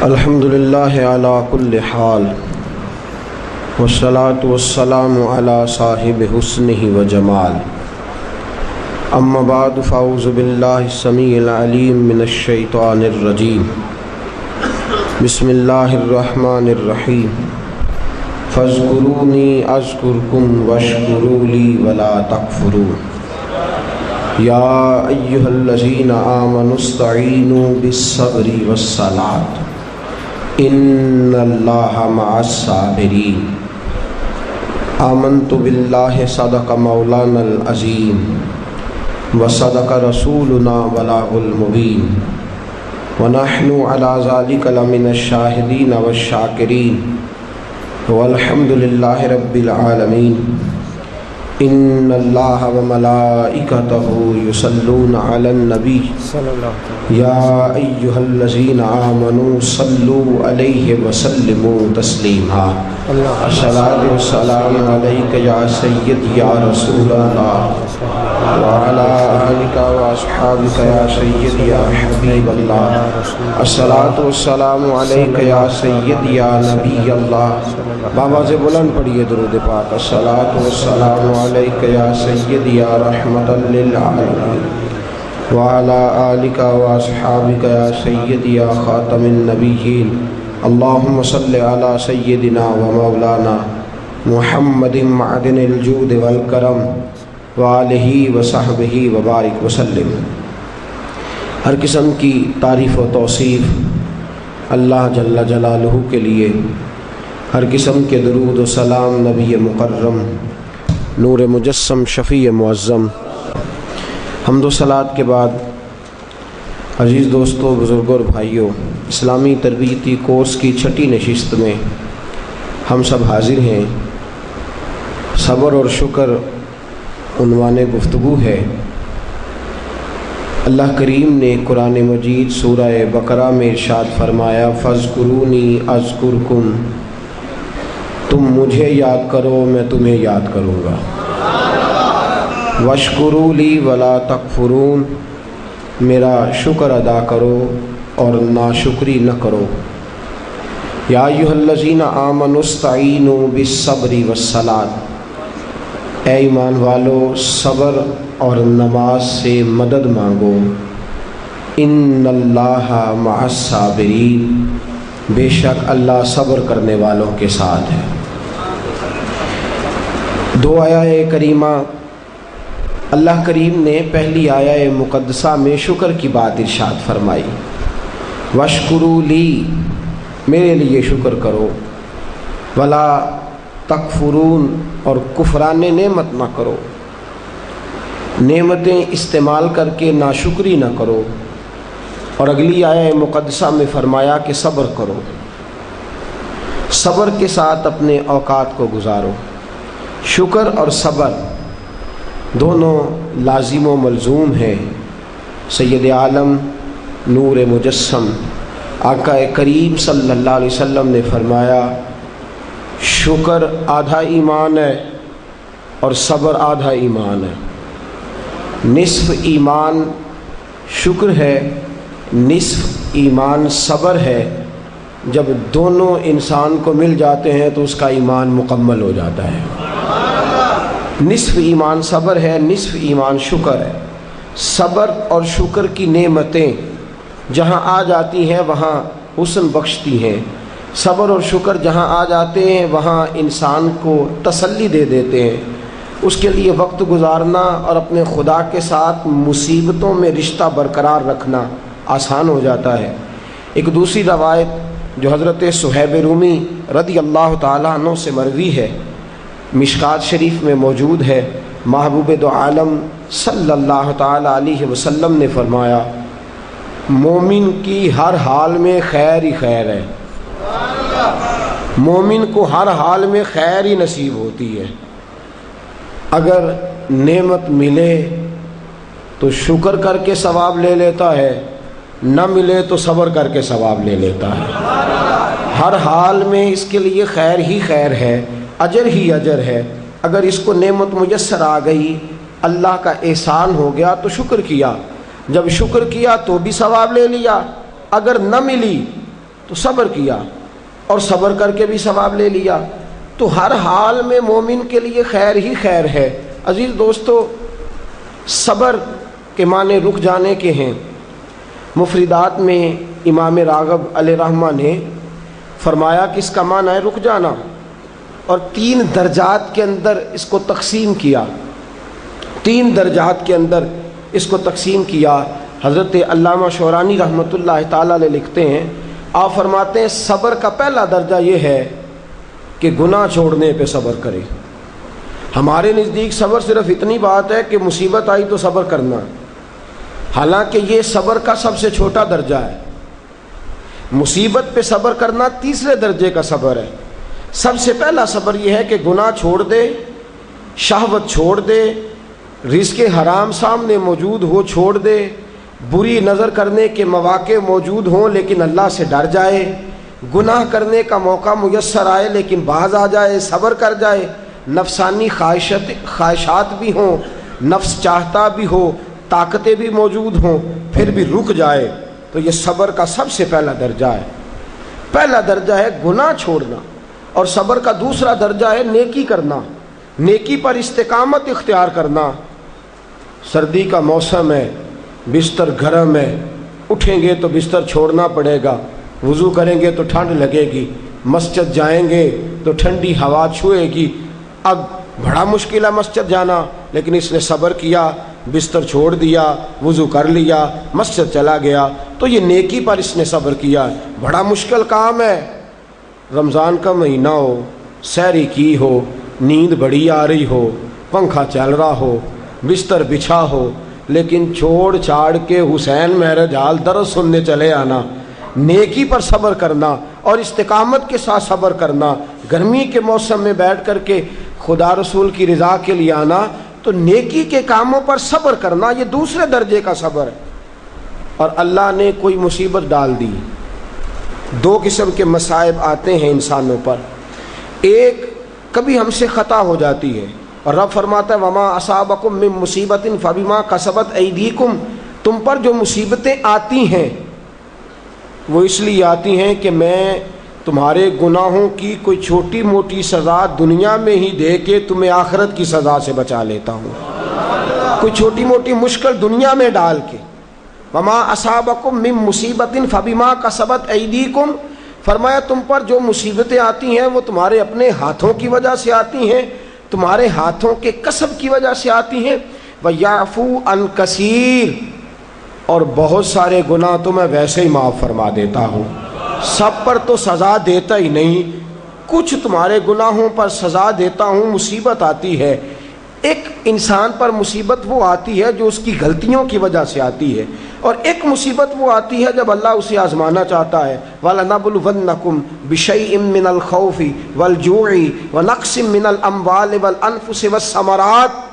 الحمد للہ علی کل حال والصلاة والسلام علی صاحب حسنہ و جمال اما بعد فاعوذ باللہ السمیع العلیم من الشیطان الرجیم بسم اللہ الرحمن الرحیم فاذکرونی اذکرکم واشکروا لی ولا تکفرون یا ایہا الذین آمنوا استعینوا بالصبر والصلاۃ ان اللہ مع الصابرین آمنت باللہ صدق مولانا العظیم وصدق رسولنا بلاغ المبین ونحن علی ذلک لمن الشاہدین والشاکرین والحمد للہ رب العالمین ان اللہ وملائکتہ یصلون علی النبی یا ایہا الذین آمنوا صلوا علیہ وسلموا تسلیما الصلاۃ والسلام علیک یا سید یا رسول اللہ وعلی آلک واصحابک یا سید یا حبیب اللہ الصلاۃ والسلام علیک یا سید یا نبی اللہ بابا سے بلند پڑھیے درود پاک الصلاۃ والسلام علیک یا سید یا رحمت للعالمین وعلی آلک واصحابک یا سید یا خاتم النبیین اللہم صلی علی سیدنا و مولانا محمد معدن الجود والکرم وآلہ وصحبہ وبارک وسلم۔ ہر قسم کی تعریف و توصیف اللہ جل جلالہ کے لیے، ہر قسم کے درود و سلام نبی مکرم نور مجسم شفیع معظم۔ حمد و صلوات کے بعد عزیز دوستو، بزرگوں اور بھائیوں، اسلامی تربیتی کورس کی چھٹی نشست میں ہم سب حاضر ہیں۔ صبر اور شکر عنوان گفتگو ہے۔ اللہ کریم نے قرآن مجید سورہ بقرہ میں ارشاد فرمایا فاذکرونی اذکرکم، تم مجھے یاد کرو میں تمہیں یاد کروں گا، واشکروا لی ولا تکفرون، میرا شکر ادا کرو اور ناشکری نہ کرو۔ یا ایھا الذین آمنوا استعینوا بالصبر والصلاۃ، اے ایمان والو صبر اور نماز سے مدد مانگو۔ ان اللہ مع الصابرین، بے شک اللہ صبر کرنے والوں کے ساتھ ہے۔ دو آیہ کریمہ اللہ کریم نے پہلی آیہ مقدسہ میں شکر کی بات ارشاد فرمائی، واشکروا لی، میرے لیے شکر کرو، ولا تکفرون، اور کفران نعمت نہ کرو، نعمتیں استعمال کر کے ناشکری نہ کرو۔ اور اگلی آیہ مقدسہ میں فرمایا کہ صبر کرو، صبر کے ساتھ اپنے اوقات کو گزارو۔ شکر اور صبر دونوں لازم و ملزوم ہیں۔ سید عالم نور مجسم آقا کریم صلی اللہ علیہ وسلم نے فرمایا شکر آدھا ایمان ہے اور صبر آدھا ایمان ہے۔ نصف ایمان شکر ہے، نصف ایمان صبر ہے۔ جب دونوں انسان کو مل جاتے ہیں تو اس کا ایمان مکمل ہو جاتا ہے۔ نصف ایمان صبر ہے، نصف ایمان شکر ہے۔ صبر اور شکر کی نعمتیں جہاں آ جاتی ہیں وہاں حسن بخشتی ہیں۔ صبر اور شکر جہاں آ جاتے ہیں وہاں انسان کو تسلی دے دیتے ہیں۔ اس کے لیے وقت گزارنا اور اپنے خدا کے ساتھ مصیبتوں میں رشتہ برقرار رکھنا آسان ہو جاتا ہے۔ ایک دوسری روایت جو حضرت صہیب رومی رضی اللہ تعالیٰ عنہ سے مروی ہے، مشکات شریف میں موجود ہے، محبوب دو عالم صلی اللہ تعالیٰ علیہ وسلم نے فرمایا مومن کی ہر حال میں خیر ہی خیر ہے، مومن کو ہر حال میں خیر ہی نصیب ہوتی ہے۔ اگر نعمت ملے تو شکر کر کے ثواب لے لیتا ہے، نہ ملے تو صبر کر کے ثواب لے لیتا ہے۔ ہر حال میں اس کے لیے خیر ہی خیر ہے، اجر ہی اجر ہے۔ اگر اس کو نعمت میسر آ گئی، اللہ کا احسان ہو گیا تو شکر کیا، جب شکر کیا تو بھی ثواب لے لیا، اگر نہ ملی تو صبر کیا اور صبر کر کے بھی ثواب لے لیا، تو ہر حال میں مومن کے لیے خیر ہی خیر ہے۔ عزیز دوستو، صبر کے معنی رک جانے کے ہیں۔ مفردات میں امام راغب علیہ رحمہ نے فرمایا کہ اس کا معنی ہے رک جانا، اور 3 درجات کے اندر اس کو تقسیم کیا، 3 درجات کے اندر اس کو تقسیم کیا۔ حضرت علامہ شورانی رحمۃ اللہ تعالیٰ علیہ لکھتے ہیں، آپ فرماتے ہیں صبر کا پہلا درجہ یہ ہے کہ گناہ چھوڑنے پہ صبر کرے۔ ہمارے نزدیک صبر صرف اتنی بات ہے کہ مصیبت آئی تو صبر کرنا، حالانکہ یہ صبر کا سب سے چھوٹا درجہ ہے۔ مصیبت پہ صبر کرنا تیسرے درجے کا صبر ہے۔ سب سے پہلا صبر یہ ہے کہ گناہ چھوڑ دے، شہوت چھوڑ دے، رزق حرام سامنے موجود ہو چھوڑ دے، بری نظر کرنے کے مواقع موجود ہوں لیکن اللہ سے ڈر جائے، گناہ کرنے کا موقع میسر آئے لیکن باز آ جائے، صبر کر جائے، نفسانی خواہشات بھی ہوں، نفس چاہتا بھی ہو، طاقتیں بھی موجود ہوں، پھر بھی رک جائے، تو یہ صبر کا سب سے پہلا درجہ ہے۔ پہلا درجہ ہے گناہ چھوڑنا، اور صبر کا دوسرا درجہ ہے نیکی کرنا، نیکی پر استقامت اختیار کرنا۔ سردی کا موسم ہے، بستر گرم ہے، اٹھیں گے تو بستر چھوڑنا پڑے گا، وضو کریں گے تو ٹھنڈ لگے گی، مسجد جائیں گے تو ٹھنڈی ہوا چھوئے گی۔ اب بڑا مشکل ہے مسجد جانا، لیکن اس نے صبر کیا، بستر چھوڑ دیا، وضو کر لیا، مسجد چلا گیا، تو یہ نیکی پر اس نے صبر کیا۔ بڑا مشکل کام ہے، رمضان کا مہینہ ہو، سحری کی ہو، نیند بڑی آ رہی ہو، پنکھا چل رہا ہو، بستر بچھا ہو، لیکن چھوڑ چھاڑ کے حسین مہرج حال درس سننے چلے آنا، نیکی پر صبر کرنا اور استقامت کے ساتھ صبر کرنا، گرمی کے موسم میں بیٹھ کر کے خدا رسول کی رضا کے لیے آنا، تو نیکی کے کاموں پر صبر کرنا، یہ دوسرے درجے کا صبر ہے۔ اور اللہ نے کوئی مصیبت ڈال دی، 2 قسم کے مصائب آتے ہیں انسانوں پر۔ ایک، کبھی ہم سے خطا ہو جاتی ہے، اور رب فرماتا ہے وما اصابکم من مصیبت فبما کسبت ایدیکم، تم پر جو مصیبتیں آتی ہیں وہ اس لیے آتی ہیں کہ میں تمہارے گناہوں کی کوئی چھوٹی موٹی سزا دنیا میں ہی دے کے تمہیں آخرت کی سزا سے بچا لیتا ہوں، کوئی چھوٹی موٹی مشکل دنیا میں ڈال کے۔ وما اصابکم من مصیبت فبما کسبت ایدیکم، فرمایا تم پر جو مصیبتیں آتی ہیں وہ تمہارے اپنے ہاتھوں کی وجہ سے آتی ہیں، تمہارے ہاتھوں کے کسب کی وجہ سے آتی ہیں۔ وَيَعْفُو عَنْ كَثِيرٍ، اور بہت سارے گناہ تو میں ویسے ہی معاف فرما دیتا ہوں، سب پر تو سزا دیتا ہی نہیں، کچھ تمہارے گناہوں پر سزا دیتا ہوں۔ مصیبت آتی ہے، ایک انسان پر مصیبت وہ آتی ہے جو اس کی غلطیوں کی وجہ سے آتی ہے، اور ایک مصیبت وہ آتی ہے جب اللہ اسے آزمانا چاہتا ہے۔ وَلَنَبْلُوَنَّكُمْ بِشَيْءٍ مِّنَ الْخَوْفِ وَالْجُوعِ وَنَقْصٍ مِّنَ الْأَمْوَالِ وَالْأَنفُسِ وَالثَّمَرَاتِ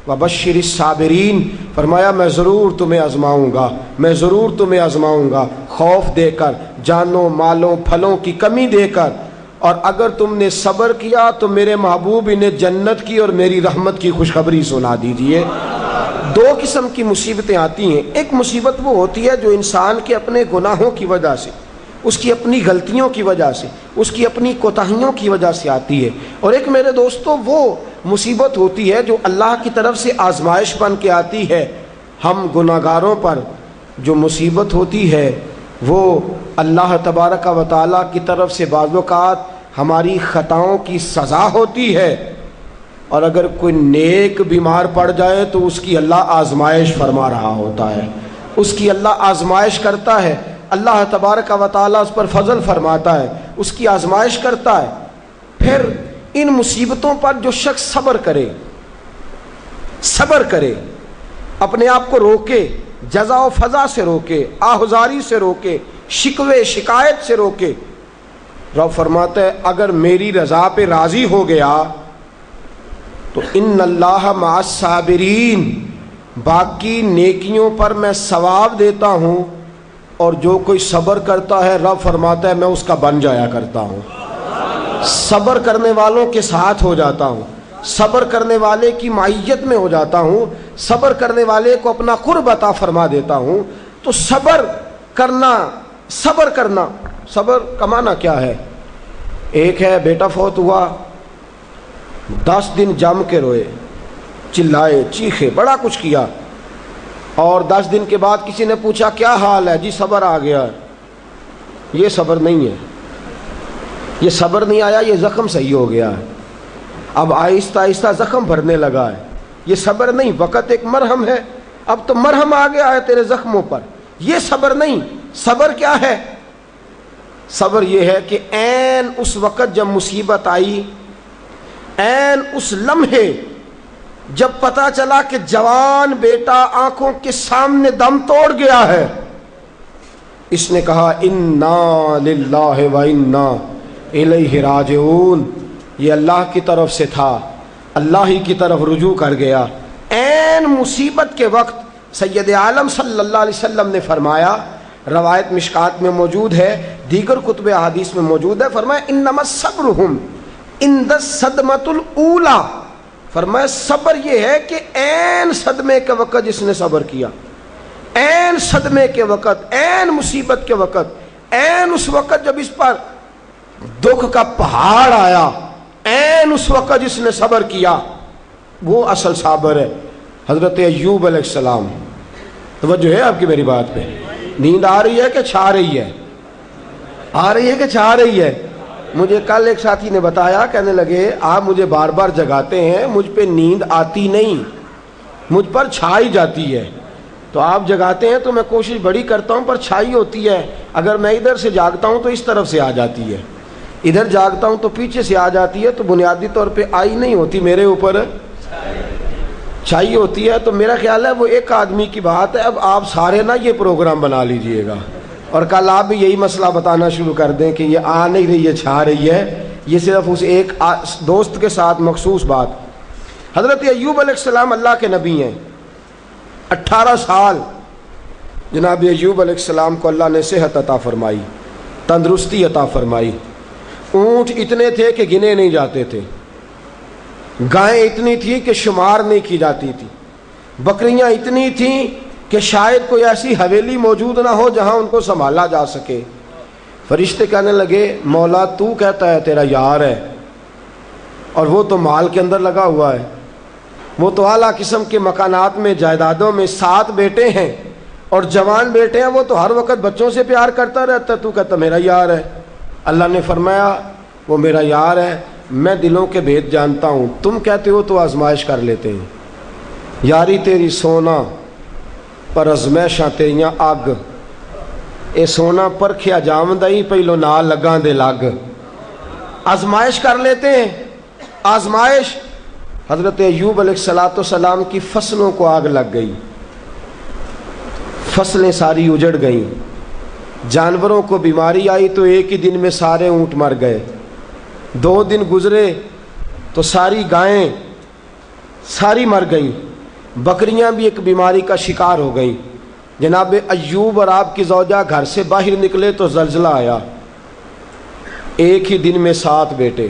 وَبَشِّرِ الصَّابِرِينَ، فرمایا میں ضرور تمہیں آزماؤں گا، میں ضرور تمہیں آزماؤں گا، خوف دے کر، جانوں مالوں پھلوں کی کمی دے کر، اور اگر تم نے صبر کیا تو میرے محبوب انہیں جنت کی اور میری رحمت کی خوشخبری سنا دیجئے۔ 2 قسم کی مصیبتیں آتی ہیں، ایک مصیبت وہ ہوتی ہے جو انسان کے اپنے گناہوں کی وجہ سے، اس کی اپنی غلطیوں کی وجہ سے، اس کی اپنی کوتاہیوں کی وجہ سے آتی ہے، اور ایک میرے دوستو وہ مصیبت ہوتی ہے جو اللہ کی طرف سے آزمائش بن کے آتی ہے۔ ہم گناہگاروں پر جو مصیبت ہوتی ہے وہ اللہ تبارک و تعالیٰ کی طرف سے بعض اوقات ہماری خطاؤں کی سزا ہوتی ہے، اور اگر کوئی نیک بیمار پڑ جائے تو اس کی اللہ آزمائش فرما رہا ہوتا ہے، اس کی اللہ آزمائش کرتا ہے، اللہ تبارک و تعالیٰ اس پر فضل فرماتا ہے، اس کی آزمائش کرتا ہے۔ پھر ان مصیبتوں پر جو شخص صبر کرے، اپنے آپ کو روکے، جزا و فضا سے روکے، آہذاری سے روکے، شکوے شکایت سے روکے، رب فرماتا ہے اگر میری رضا پہ راضی ہو گیا تو ان اللہ مع الصابرین، باقی نیکیوں پر میں ثواب دیتا ہوں، اور جو کوئی صبر کرتا ہے رب فرماتا ہے میں اس کا بن جایا کرتا ہوں، صبر کرنے والوں کے ساتھ ہو جاتا ہوں، صبر کرنے والے کی معیت میں ہو جاتا ہوں، صبر کرنے والے کو اپنا قرب عطا فرما دیتا ہوں۔ تو صبر کرنا صبر کا معنی کیا ہے؟ ایک ہے بیٹا فوت ہوا، 10 دن جم کے روئے، چلائے چیخے، بڑا کچھ کیا، اور 10 دن کے بعد کسی نے پوچھا کیا حال ہے؟ جی صبر آ گیا ہے۔ یہ صبر نہیں ہے، یہ صبر نہیں آیا، یہ زخم صحیح ہو گیا ہے، اب آہستہ آہستہ زخم بھرنے لگا ہے۔ یہ صبر نہیں، وقت ایک مرہم ہے، اب تو مرہم آ گیا ہے تیرے زخموں پر، یہ صبر نہیں۔ صبر کیا ہے؟ صبر یہ ہے کہ عین اس وقت جب مصیبت آئی، عین اس لمحے جب پتا چلا کہ جوان بیٹا آنکھوں کے سامنے دم توڑ گیا ہے، اس نے کہا انا للہ و انا الیہ راجعون، یہ اللہ کی طرف سے تھا، اللہ ہی کی طرف رجوع کر گیا۔ عین مصیبت کے وقت سید عالم صلی اللہ علیہ وسلم نے فرمایا، روایت مشکات میں موجود ہے، دیگر کتب احادیث میں موجود ہے، فرمایا انما صبرہم عند الصدمۃ الاولی، فرمایا صبر یہ ہے کہ عین صدمے کے وقت جس نے صبر کیا، عین صدمے کے وقت، عین مصیبت کے وقت، عین اس وقت جب اس پر دکھ کا پہاڑ آیا، عین اس وقت جس نے صبر کیا، وہ اصل صابر ہے۔ حضرت ایوب علیہ السلام، توجہ ہے آپ کی میری بات پہ؟ نیند آ رہی ہے کہ چھا رہی ہے؟ آ رہی ہے کہ چھا رہی ہے؟ مجھے کل ایک ساتھی نے بتایا، کہنے لگے آپ مجھے بار بار جگاتے ہیں، مجھ پہ نیند آتی نہیں، مجھ پر چھائی جاتی ہے، تو آپ جگاتے ہیں تو میں کوشش بڑی کرتا ہوں پر چھائی ہوتی ہے، اگر میں ادھر سے جاگتا ہوں تو اس طرف سے آ جاتی ہے، ادھر جاگتا ہوں تو پیچھے سے آ جاتی ہے، تو بنیادی طور پہ آئی نہیں ہوتی، میرے اوپر چھائی ہوتی ہے۔ تو میرا خیال ہے وہ ایک آدمی کی بات ہے، اب آپ سارے نا یہ پروگرام بنا لیجئے گا، اور کل آپ بھی یہی مسئلہ بتانا شروع کر دیں کہ یہ آ نہیں رہی ہے، چھا رہی ہے، یہ صرف اس ایک دوست کے ساتھ مخصوص بات۔ حضرت ایوب علیہ السلام اللہ کے نبی ہیں، 18 سال جناب ایوب علیہ السلام کو اللہ نے صحت عطا فرمائی، تندرستی عطا فرمائی، اونٹ اتنے تھے کہ گنے نہیں جاتے تھے، گائیں اتنی تھی کہ شمار نہیں کی جاتی تھی، بکریاں اتنی تھیں کہ شاید کوئی ایسی حویلی موجود نہ ہو جہاں ان کو سنبھالا جا سکے۔ فرشتے کہنے لگے مولا تو کہتا ہے تیرا یار ہے، اور وہ تو مال کے اندر لگا ہوا ہے، وہ تو اعلیٰ قسم کے مکانات میں، جائیدادوں میں، 7 بیٹے ہیں اور جوان بیٹے ہیں، وہ تو ہر وقت بچوں سے پیار کرتا رہتا ہے، تو کہتا میرا یار ہے۔ اللہ نے فرمایا وہ میرا یار ہے، میں دلوں کے بھید جانتا ہوں، تم کہتے ہو تو آزمائش کر لیتے ہیں، یاری تیری سونا پر ازمائشاں تیریاں اگ، اے سونا پرکھیا جامدائی پہلو نال لگاں دے لگ، آزمائش کر لیتے ہیں۔ آزمائش، حضرت ایوب علیہ السلام کی فصلوں کو آگ لگ گئی، فصلیں ساری اجڑ گئیں، جانوروں کو بیماری آئی تو ایک ہی دن میں سارے اونٹ مر گئے، 2 دن گزرے تو ساری گائیں ساری مر گئیں، بکریاں بھی ایک بیماری کا شکار ہو گئیں۔ جناب ایوب اور آپ کی زوجہ گھر سے باہر نکلے تو زلزلہ آیا، ایک ہی دن میں 7 بیٹے،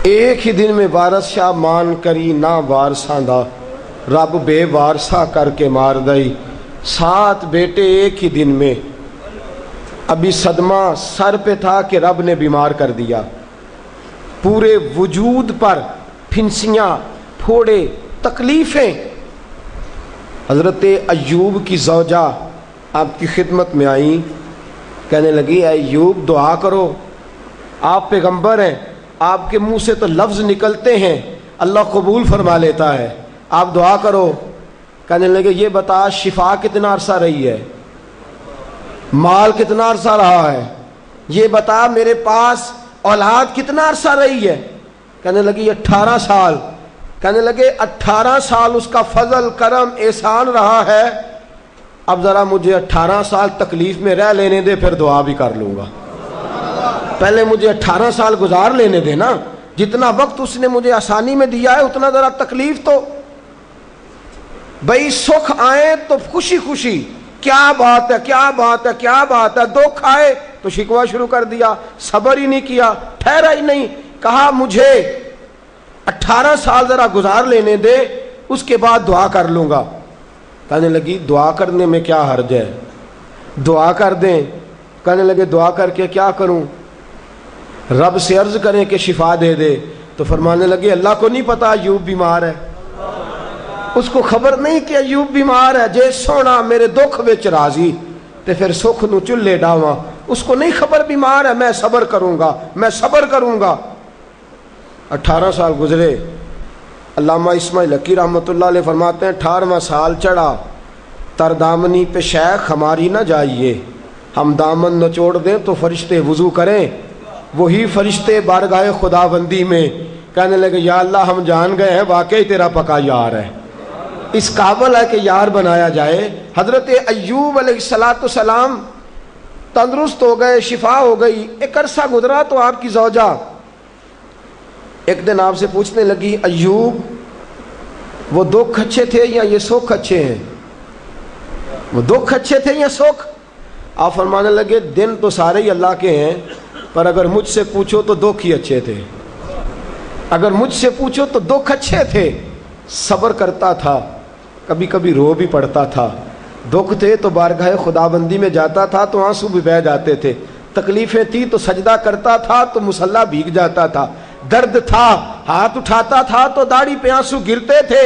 ایک ہی دن میں وارث شاہ مان کری نہ وارثاں دا، رب بے وارثہ کر کے مار دئی، 7 بیٹے ایک ہی دن میں۔ ابھی صدمہ سر پہ تھا کہ رب نے بیمار کر دیا، پورے وجود پر پھنسیاں، پھوڑے، تکلیفیں۔ حضرت ایوب کی زوجہ آپ کی خدمت میں آئیں، کہنے لگی اے ایوب دعا کرو، آپ پیغمبر ہیں، آپ کے منہ سے تو لفظ نکلتے ہیں اللہ قبول فرما لیتا ہے، آپ دعا کرو۔ کہنے لگے یہ بتا شفا کتنا عرصہ رہی ہے، مال کتنا عرصہ رہا ہے، یہ بتا میرے پاس اولاد کتنا عرصہ رہی ہے۔ کہنے لگی 18 سال۔ کہنے لگے 18 سال اس کا فضل، کرم، احسان رہا ہے، اب ذرا مجھے 18 سال تکلیف میں رہ لینے دے، پھر دعا بھی کر لوں گا، پہلے مجھے 18 سال گزار لینے دے نا، جتنا وقت اس نے مجھے آسانی میں دیا ہے اتنا ذرا تکلیف تو بھئی، سکھ آئے تو خوشی خوشی، کیا بات ہے کیا بات ہے کیا بات ہے، دکھ آئے تو شکوہ شروع کر دیا، صبر ہی نہیں کیا، ٹھہرا ہی نہیں، کہا مجھے 18 سال ذرا گزار لینے دے، اس کے بعد دعا کر لوں گا۔ کہنے لگی دعا کرنے میں کیا حرج ہے، دعا کر دیں، کہنے لگے دعا کر کے کیا کروں؟ رب سے عرض کریں کہ شفا دے دے، تو فرمانے لگے اللہ کو نہیں پتا ایوب بیمار ہے، اس کو خبر نہیں کہ ایوب بیمار ہے، جے سونا میرے دکھ وچ راضی تے پھر سکھ نو چلے ڈاواں، اس کو نہیں خبر بیمار ہے، میں صبر کروں گا، میں صبر کروں گا۔ 18 سال گزرے۔ علامہ اسماعیل حقی رحمۃ اللہ علیہ فرماتے ہیں 18واں سال چڑھا، تردامنی پہ شیخ ہماری نہ جائیے، ہم دامن نچوڑ دیں تو فرشتے وضو کریں۔ وہی فرشتے بارگاہ خدا بندی میں کہنے لگے یا اللہ ہم جان گئے ہیں واقعی تیرا پکا یار ہے، اس قابل ہے کہ یار بنایا جائے۔ حضرت ایوب علیہ السلام تندرست ہو گئے، شفا ہو گئی۔ ایک عرصہ گزرا تو آپ کی زوجہ ایک دن آپ سے پوچھنے لگی ایوب وہ دکھ اچھے تھے یا یہ سکھ اچھے ہیں؟ وہ دکھ اچھے تھے یا سکھ؟ آپ فرمانے لگے دن تو سارے ہی اللہ کے ہیں، پر اگر مجھ سے پوچھو تو دکھ ہی اچھے تھے، اگر مجھ سے پوچھو تو دکھ اچھے تھے۔ صبر کرتا تھا، کبھی کبھی رو بھی پڑتا تھا، دکھ تھے تو بارگاہ خدا بندی میں جاتا تھا تو آنسو بھی بہہ جاتے تھے، تکلیفیں تھی تو سجدہ کرتا تھا تو مصلی بھیگ جاتا تھا، درد تھا ہاتھ اٹھاتا تھا تو داڑھی پہ آنسو گرتے تھے۔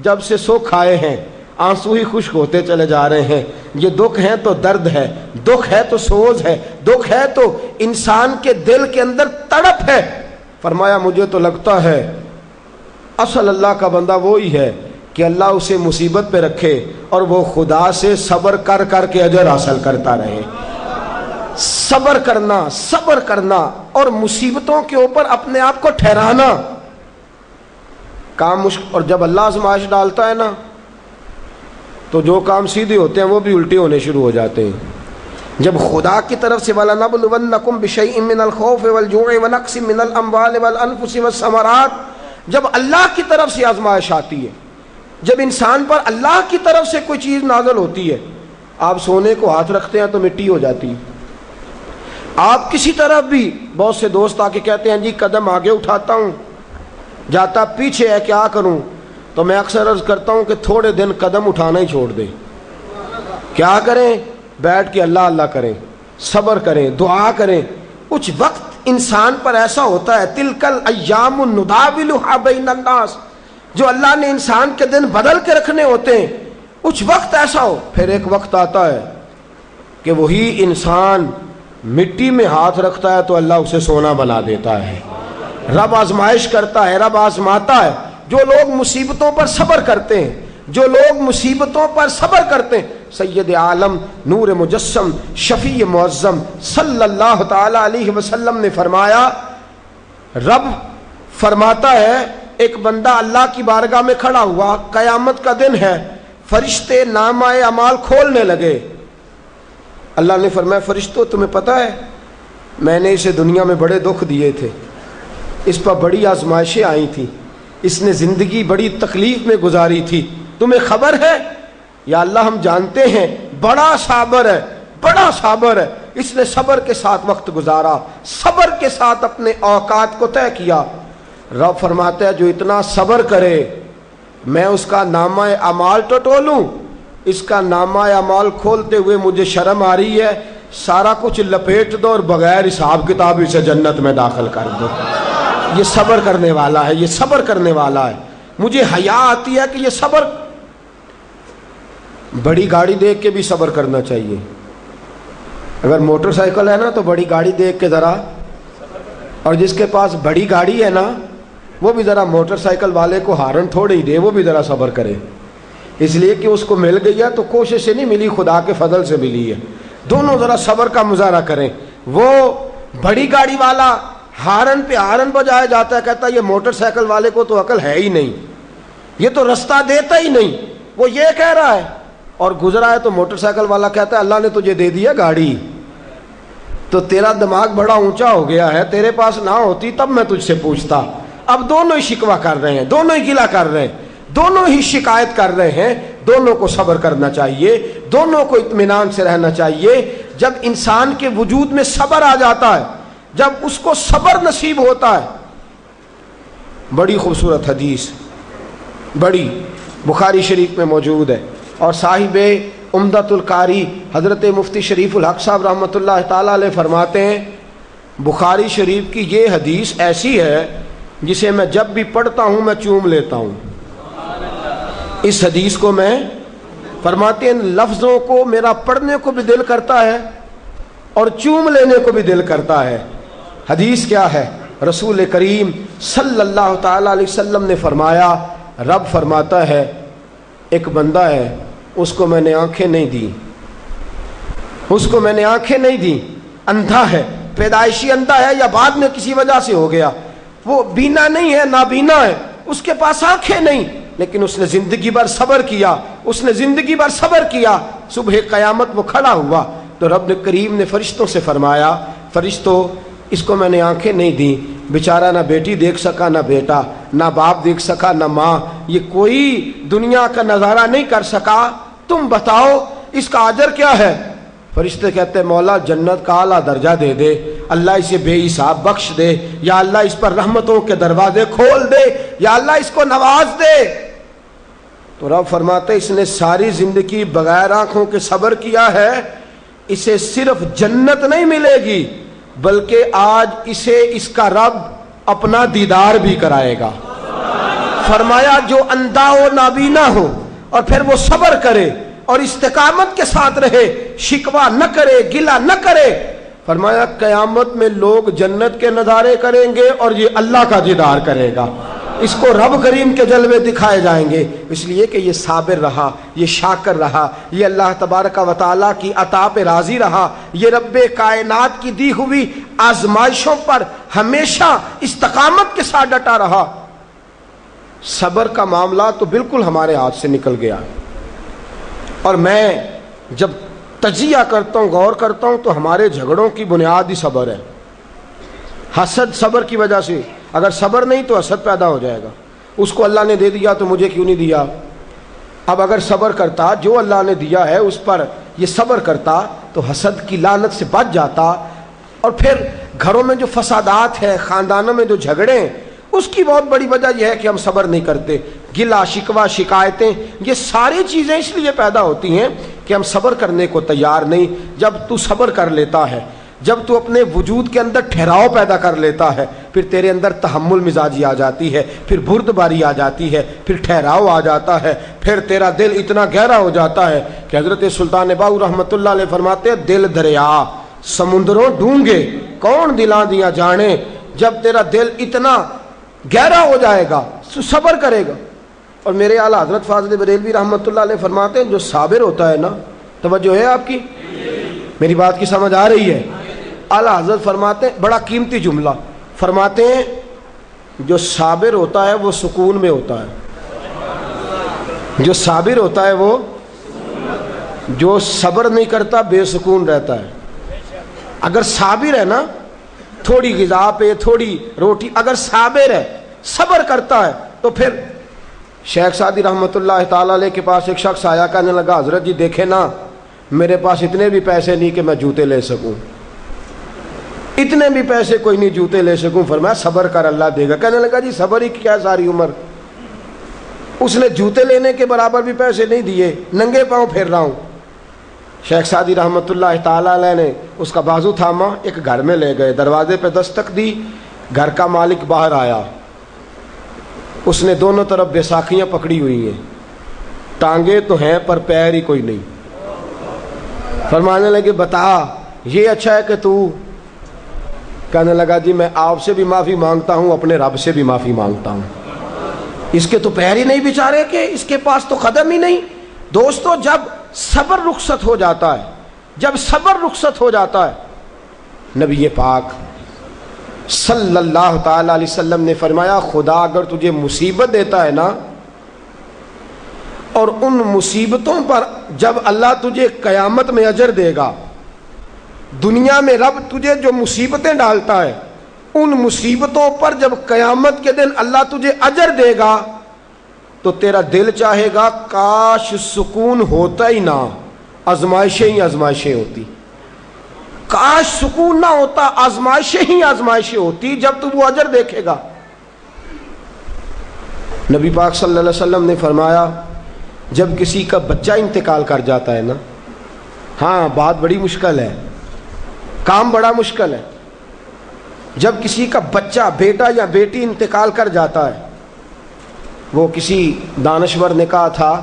جب سے سکھ آئے ہیں آنسو ہی خشک ہوتے چلے جا رہے ہیں۔ یہ دکھ ہے تو درد ہے، دکھ ہے تو سوز ہے، دکھ ہے تو انسان کے دل کے اندر تڑپ ہے۔ فرمایا مجھے تو لگتا ہے اصل اللہ کا بندہ وہی ہے کہ اللہ اسے مصیبت پہ رکھے اور وہ خدا سے صبر کر کر کے اجر حاصل کرتا رہے۔ صبر کرنا اور مصیبتوں کے اوپر اپنے آپ کو ٹھہرانا کام مشکل۔ اور جب اللہ آزمائش ڈالتا ہے نا تو جو کام سیدھے ہوتے ہیں وہ بھی الٹے ہونے شروع ہو جاتے ہیں۔ جب خدا کی طرف سے وَلَنَبْلُوَنَّكُمْ بِشَيْءٍ مِّنَ الْخَوْفِ وَالْجُوعِ وَنَقْصٍ مِّنَ الْأَمْوَالِ وَالْأَنفُسِ وَالثَّمَرَاتِ، جب اللہ کی طرف سے آزمائش آتی ہے، جب انسان پر اللہ کی طرف سے کوئی چیز نازل ہوتی ہے، آپ سونے کو ہاتھ رکھتے ہیں تو مٹی ہو جاتی ہے۔ آپ کسی طرف بھی، بہت سے دوست آ کے کہتے ہیں جی قدم آگے اٹھاتا ہوں جاتا پیچھے ہے، کیا کروں؟ تو میں اکثر عرض کرتا ہوں کہ تھوڑے دن قدم اٹھانا ہی چھوڑ دیں۔ کیا کریں؟ بیٹھ کے اللہ اللہ کریں، صبر کریں، دعا کریں۔ کچھ وقت انسان پر ایسا ہوتا ہے تلک الایام نداولها بین الناس، جو اللہ نے انسان کے دن بدل کے رکھنے ہوتے ہیں، کچھ وقت ایسا ہو، پھر ایک وقت آتا ہے کہ وہی انسان مٹی میں ہاتھ رکھتا ہے تو اللہ اسے سونا بنا دیتا ہے۔ رب آزمائش کرتا ہے، رب آزماتا ہے۔ جو لوگ مصیبتوں پر صبر کرتے ہیں، جو لوگ مصیبتوں پر صبر کرتے ہیں، سید عالم نور مجسم شفیع معظم صلی اللہ تعالی علیہ وسلم نے فرمایا، رب فرماتا ہے ایک بندہ اللہ کی بارگاہ میں کھڑا ہوا، قیامت کا دن ہے، فرشتے نامہ اعمال کھولنے لگے۔ اللہ نے فرمایا فرشتوں تمہیں پتہ ہے میں نے اسے دنیا میں بڑے دکھ دیے تھے، اس پر بڑی آزمائشیں آئی تھیں، اس نے زندگی بڑی تکلیف میں گزاری تھی، تمہیں خبر ہے؟ یا اللہ ہم جانتے ہیں بڑا صابر ہے، بڑا صابر ہے، اس نے صبر کے ساتھ وقت گزارا، صبر کے ساتھ اپنے اوقات کو طے کیا۔ رب فرماتا ہے جو اتنا صبر کرے میں اس کا نامہ اعمال ٹٹولوں، اس کا نامہ اعمال کھولتے ہوئے مجھے شرم آ رہی ہے، سارا کچھ لپیٹ دو اور بغیر حساب کتاب اسے جنت میں داخل کر دو۔ یہ صبر کرنے والا ہے، یہ صبر کرنے والا ہے۔ مجھے حیا آتی ہے کہ یہ صبر، بڑی گاڑی دیکھ کے بھی صبر کرنا چاہیے۔ اگر موٹر سائیکل ہے نا تو بڑی گاڑی دیکھ کے ذرا، اور جس کے پاس بڑی گاڑی ہے نا وہ بھی ذرا موٹر سائیکل والے کو ہارن تھوڑے ہی دے، وہ بھی ذرا صبر کرے، اس لیے کہ اس کو مل گئی ہے تو کوشش سے نہیں ملی، خدا کے فضل سے ملی ہے۔ دونوں ذرا صبر کا مظاہرہ کریں۔ وہ بڑی گاڑی والا ہارن پہ ہارن بجایا جاتا ہے، کہتا ہے یہ موٹر سائیکل والے کو تو عقل ہے ہی نہیں، یہ تو رستہ دیتا ہی نہیں، وہ یہ کہہ رہا ہے، اور گزرا ہے تو موٹر سائیکل والا کہتا ہے اللہ نے تجھے دے دیا گاڑی تو تیرا دماغ بڑا اونچا ہو گیا ہے، تیرے پاس نہ ہوتی تب میں تجھ سے پوچھتا۔ اب دونوں ہی شکوہ کر رہے ہیں، دونوں ہی گلہ کر رہے ہیں، دونوں ہی شکایت کر رہے ہیں۔ دونوں کو صبر کرنا چاہیے، دونوں کو اطمینان سے رہنا چاہیے۔ جب انسان کے وجود میں صبر آ جاتا ہے، جب اس کو صبر نصیب ہوتا ہے، بڑی خوبصورت حدیث، بڑی بخاری شریف میں موجود ہے، اور صاحب عمدۃ القاری حضرت مفتی شریف الحق صاحب رحمۃ اللہ تعالیٰ علیہ فرماتے ہیں بخاری شریف کی یہ حدیث ایسی ہے جسے میں جب بھی پڑھتا ہوں میں چوم لیتا ہوں. اس حدیث کو میں فرماتے ہیں لفظوں کو میرا پڑھنے کو بھی دل کرتا ہے اور چوم لینے کو بھی دل کرتا ہے. حدیث کیا ہے؟ رسول کریم صلی اللہ تعالی علیہ وسلم نے فرمایا، رب فرماتا ہے ایک بندہ ہے اس کو میں نے آنکھیں نہیں دی، اس کو میں نے آنکھیں نہیں دی، اندھا ہے، پیدائشی اندھا ہے یا بعد میں کسی وجہ سے ہو گیا، وہ بینا نہیں ہے، نابینا ہے، اس کے پاس آنکھیں نہیں، لیکن اس نے زندگی بھر صبر کیا، اس نے زندگی بھر صبر کیا، صبح قیامت وہ کھڑا ہوا تو رب کریم نے فرشتوں سے فرمایا فرشتوں اس کو میں نے آنکھیں نہیں دی، بیچارہ نہ بیٹی دیکھ سکا نہ بیٹا، نہ باپ دیکھ سکا نہ ماں، یہ کوئی دنیا کا نظارہ نہیں کر سکا، تم بتاؤ اس کا اجر کیا ہے؟ فرشتے کہتے ہیں مولا جنت کا اعلیٰ درجہ دے دے، اللہ اسے بے حساب بخش دے، یا اللہ اس پر رحمتوں کے دروازے کھول دے، یا اللہ اس کو نواز دے. تو رب فرماتے اس نے ساری زندگی بغیر آنکھوں کے صبر کیا ہے، اسے صرف جنت نہیں ملے گی بلکہ آج اسے اس کا رب اپنا دیدار بھی کرائے گا. فرمایا جو اندھا ہو نابینا ہو اور پھر وہ صبر کرے اور استقامت کے ساتھ رہے، شکوہ نہ کرے، گلہ نہ کرے، فرمایا قیامت میں لوگ جنت کے نظارے کریں گے اور یہ اللہ کا دیدار کرے گا، اس کو رب کریم کے جلوے دکھائے جائیں گے، اس لیے کہ یہ صابر رہا، یہ شاکر رہا، یہ اللہ تبارک و تعالیٰ کی عطا پہ راضی رہا، یہ رب کائنات کی دی ہوئی آزمائشوں پر ہمیشہ استقامت کے ساتھ ڈٹا رہا. صبر کا معاملہ تو بالکل ہمارے ہاتھ سے نکل گیا، اور میں جب تجزیہ کرتا ہوں، غور کرتا ہوں تو ہمارے جھگڑوں کی بنیاد ہی صبر ہے. حسد صبر کی وجہ سے، اگر صبر نہیں تو حسد پیدا ہو جائے گا، اس کو اللہ نے دے دیا تو مجھے کیوں نہیں دیا. اب اگر صبر کرتا، جو اللہ نے دیا ہے اس پر یہ صبر کرتا تو حسد کی لعنت سے بچ جاتا. اور پھر گھروں میں جو فسادات ہے، خاندانوں میں جو جھگڑے ہیں، اس کی بہت بڑی وجہ یہ ہے کہ ہم صبر نہیں کرتے. گلہ شکوہ شکایتیں یہ ساری چیزیں اس لیے پیدا ہوتی ہیں کہ ہم صبر کرنے کو تیار نہیں. جب تو صبر کر لیتا ہے، جب تو اپنے وجود کے اندر ٹھہراؤ پیدا کر لیتا ہے، پھر تیرے اندر تحمل مزاجی آ جاتی ہے، پھر بردباری آ جاتی ہے، پھر ٹھہراؤ آ جاتا ہے، پھر تیرا دل اتنا گہرا ہو جاتا ہے کہ حضرت سلطان باؤ رحمۃ اللہ علیہ فرماتے ہیں دل دریا سمندروں ڈونگے کون دلاں دیا جانے. جب تیرا دل اتنا گہرا ہو جائے گا تو صبر کرے گا. اور میرے اعلیٰ حضرت فاضل بریلوی رحمۃ اللہ علیہ فرماتے ہیں جو صابر ہوتا ہے نا، توجہ ہے آپ کی، میری بات کی سمجھ آ رہی ہے؟ اعلیٰ حضرت فرماتے ہیں بڑا قیمتی جملہ، فرماتے ہیں جو صابر ہوتا ہے وہ سکون میں ہوتا ہے، جو صابر ہوتا ہے وہ، جو صبر نہیں کرتا بے سکون رہتا ہے. اگر صابر ہے نا، تھوڑی غذا پہ تھوڑی روٹی، اگر صابر ہے صبر کرتا ہے تو پھر شیخ سعدی رحمۃ اللہ تعالی علیہ کے پاس ایک شخص آیا، کہنے لگا حضرت جی دیکھیں نا میرے پاس اتنے بھی پیسے نہیں کہ میں جوتے لے سکوں، اتنے بھی پیسے کوئی نہیں جوتے لے سکوں. فرمایا صبر کر اللہ دے گا. کہنے لگا جی صبر ہی کیا ساری عمر، اس نے جوتے لینے کے برابر بھی پیسے نہیں دیے، ننگے پاؤں پھر رہا ہوں. شیخ سعدی رحمۃ اللہ تعالی علیہ نے اس کا بازو تھاما، ایک گھر میں لے گئے، دروازے پہ دستک دی، گھر کا مالک باہر آیا، اس نے دونوں طرف بیساکھیاں پکڑی ہوئی ہیں، ٹانگیں تو ہیں پر پیر ہی کوئی نہیں. فرمانے لگے بتا یہ اچھا ہے کہ تو، کہنے لگا جی میں آپ سے بھی معافی مانگتا ہوں، اپنے رب سے بھی معافی مانگتا ہوں، اس کے تو پیر ہی نہیں بیچارے کہ اس کے پاس تو قدم ہی نہیں. دوستو جب صبر رخصت ہو جاتا ہے، جب صبر رخصت ہو جاتا ہے، نبی پاک صلی اللہ تعالی علیہ وسلم نے فرمایا خدا اگر تجھے مصیبت دیتا ہے نا، اور ان مصیبتوں پر جب اللہ تجھے قیامت میں اجر دے گا، دنیا میں رب تجھے جو مصیبتیں ڈالتا ہے ان مصیبتوں پر جب قیامت کے دن اللہ تجھے اجر دے گا تو تیرا دل چاہے گا کاش سکون ہوتا ہی نہ، آزمائشیں ہی آزمائشیں ہوتی، کاش سکون نہ ہوتا، آزمائشیں ہی آزمائشیں ہوتی جب تو وہ اجر دیکھے گا. نبی پاک صلی اللہ علیہ وسلم نے فرمایا جب کسی کا بچہ انتقال کر جاتا ہے نا، ہاں بات بڑی مشکل ہے، کام بڑا مشکل ہے. جب کسی کا بچہ، بیٹا یا بیٹی انتقال کر جاتا ہے، وہ کسی دانشور نے کہا تھا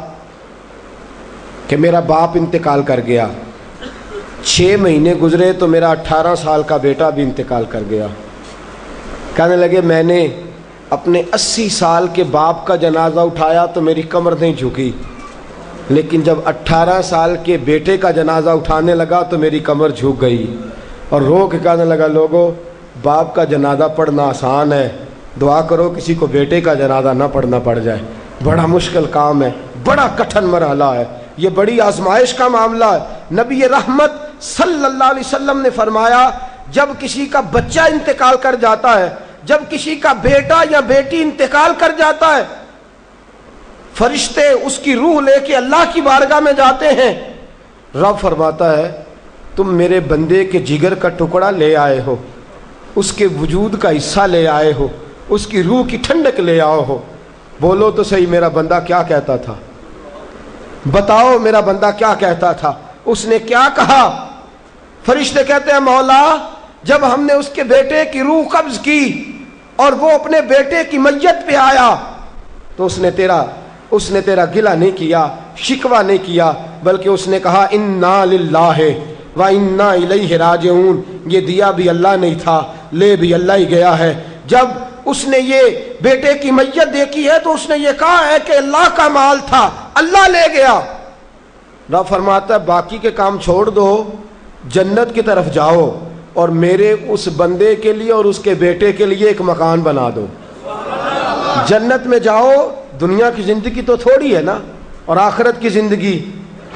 کہ میرا باپ انتقال کر گیا، 6 مہینے گزرے تو میرا 18 سال کا بیٹا بھی انتقال کر گیا. کہنے لگے میں نے اپنے 80 سال کے باپ کا جنازہ اٹھایا تو میری کمر نہیں جھکی، لیکن جب 18 سال کے بیٹے کا جنازہ اٹھانے لگا تو میری کمر جھک گئی. اور رو کے کہنے لگا لوگوں، باپ کا جنازہ پڑھنا آسان ہے، دعا کرو کسی کو بیٹے کا جنازہ نہ پڑھنا پڑ جائے. بڑا مشکل کام ہے، بڑا کٹھن مرحلہ ہے، یہ بڑی آزمائش کا معاملہ ہے. نبی رحمت صلی اللہ علیہ وسلم نے فرمایا جب کسی کا بچہ انتقال کر جاتا ہے، جب کسی کا بیٹا یا بیٹی انتقال کر جاتا ہے، فرشتے اس کی روح لے کے اللہ کی بارگاہ میں جاتے ہیں. رب فرماتا ہے تم میرے بندے کے جگر کا ٹکڑا لے آئے ہو، اس کے وجود کا حصہ لے آئے ہو، اس کی روح کی ٹھنڈک لے آؤ ہو. بولو تو صحیح میرا بندہ کیا کہتا تھا، بتاؤ میرا بندہ کیا کہتا تھا. اس نے کیا کہا؟ فرشتے کہتے ہیں مولا جب ہم نے اس کے بیٹے کی روح قبض کی اور وہ اپنے بیٹے کی میت پہ آیا تو اس نے تیرا گلہ نہیں کیا، شکوہ نہیں کیا، بلکہ اس نے کہا انا للہ و انا الیہ راجعون. یہ دیا بھی اللہ نہیں تھا، لے بھی اللہ ہی گیا ہے. جب اس نے یہ بیٹے کی میت دیکھی ہے تو اس نے یہ کہا ہے کہ اللہ کا مال تھا، اللہ لے گیا. رب فرماتا ہے باقی کے کام چھوڑ دو، جنت کی طرف جاؤ اور میرے اس بندے کے لیے اور اس کے بیٹے کے لیے ایک مکان بنا دو. جنت میں جاؤ، دنیا کی زندگی تو تھوڑی ہے نا، اور آخرت کی زندگی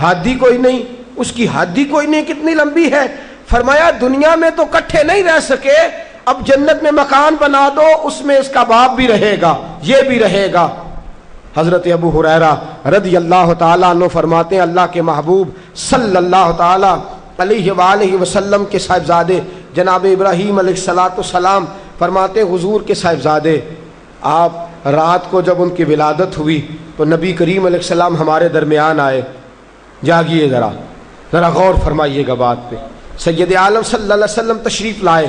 حد ہی کوئی نہیں، اس کی حد ہی کوئی نہیں کتنی لمبی ہے. فرمایا دنیا میں تو کٹھے نہیں رہ سکے، اب جنت میں مکان بنا دو، اس میں اس کا باپ بھی رہے گا، یہ بھی رہے گا. حضرت ابو ہریرہ رضی اللہ تعالیٰ عنہ فرماتے ہیں اللہ کے محبوب صلی اللہ تعالیٰ علیہ وآلہ وسلم کے صاحبزادے جناب ابراہیم علیہ السلام فرماتے ہیں حضور کے صاحبزادے آپ رات کو جب ان کی ولادت ہوئی تو نبی کریم علیہ السلام ہمارے درمیان آئے. جاگیے ذرا غور فرمائیے گا بات پہ. سید عالم صلی اللہ علیہ وسلم تشریف لائے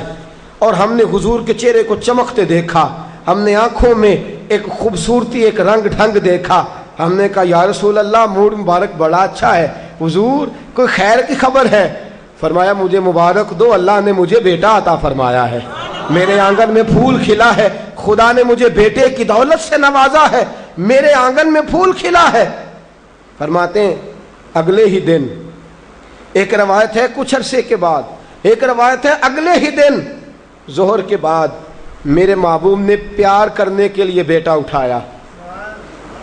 اور ہم نے حضور کے چہرے کو چمکتے دیکھا، ہم نے آنکھوں میں ایک خوبصورتی، ایک رنگ ڈھنگ دیکھا. ہم نے کہا یا رسول اللہ موڈ مبارک بڑا اچھا ہے، حضور کوئی خیر کی خبر ہے؟ فرمایا مجھے مبارک دو، اللہ نے مجھے بیٹا عطا فرمایا ہے، میرے آنگن میں پھول کھلا ہے، خدا نے مجھے بیٹے کی دولت سے نوازا ہے، میرے آنگن میں پھول کھلا ہے. فرماتے ہیں اگلے ہی دن، ایک روایت ہے کچھ عرصے کے بعد، ایک روایت ہے اگلے ہی دن ظہر کے بعد میرے محبوب نے پیار کرنے کے لیے بیٹا اٹھایا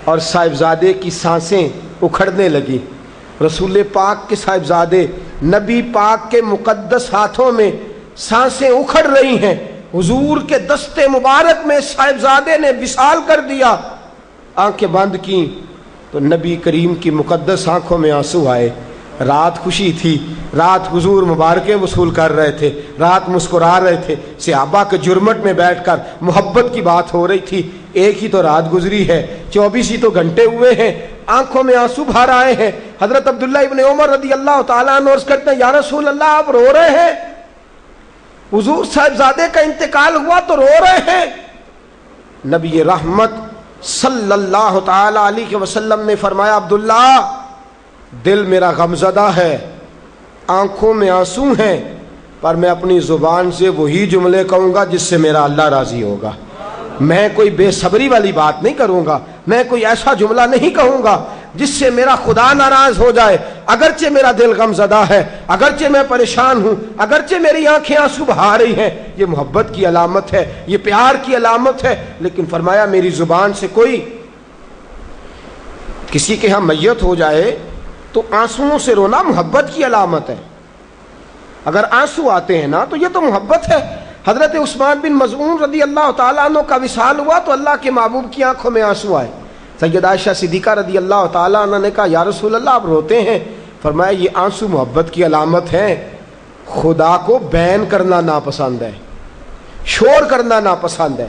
اور صاحبزادے کی سانسیں اکھڑنے لگی. رسول پاک کے صاحبزادے نبی پاک کے مقدس ہاتھوں میں سانسیں اکھڑ رہی ہیں. حضور کے دستے مبارک میں صاحبزادے نے وصال کر دیا. آنکھیں بند کی تو نبی کریم کی مقدس آنکھوں میں آنسو آئے. رات خوشی تھی، رات حضور مبارکیں وصول کر رہے تھے، رات مسکرا رہے تھے، صحابہ کے جرمٹ میں بیٹھ کر محبت کی بات ہو رہی تھی. ایک ہی تو رات گزری ہے، 24 ہی تو گھنٹے ہوئے ہیں، آنکھوں میں آنسو بھر آئے ہیں. حضرت عبداللہ ابن عمر رضی اللہ تعالیٰ عنہ عرض کرتے ہیں یا رسول اللہ آپ رو رہے ہیں؟ حضور صاحبزادے کا انتقال ہوا تو رو رہے ہیں؟ نبی رحمت صلی اللہ تعالیٰ علیہ وسلم نے فرمایا عبداللہ دل میرا غمزدہ ہے، آنکھوں میں آنسو ہیں، پر میں اپنی زبان سے وہی جملے کہوں گا جس سے میرا اللہ راضی ہوگا. میں کوئی بے صبری والی بات نہیں کروں گا، میں کوئی ایسا جملہ نہیں کہوں گا جس سے میرا خدا ناراض ہو جائے. اگرچہ میرا دل غمزدہ ہے، اگرچہ میں پریشان ہوں، اگرچہ میری آنکھیں آنسو بہا رہی ہیں، یہ محبت کی علامت ہے، یہ پیار کی علامت ہے. لیکن فرمایا میری زبان سے کوئی کسی کے ہاں میت ہو جائے تو آنسوؤں سے رونا محبت کی علامت ہے. اگر آنسو آتے ہیں نا تو یہ تو محبت ہے. حضرت عثمان بن مظعون رضی اللہ تعالیٰ عنہ کا وصال ہوا تو اللہ کے محبوب کی آنکھوں میں آنسو آئے. سیدہ عائشہ صدیقہ رضی اللہ تعالیٰ عنہ نے کہا یا رسول اللہ آپ روتے ہیں؟ فرمایا یہ آنسو محبت کی علامت ہے. خدا کو بین کرنا ناپسند ہے، شور کرنا ناپسند ہے،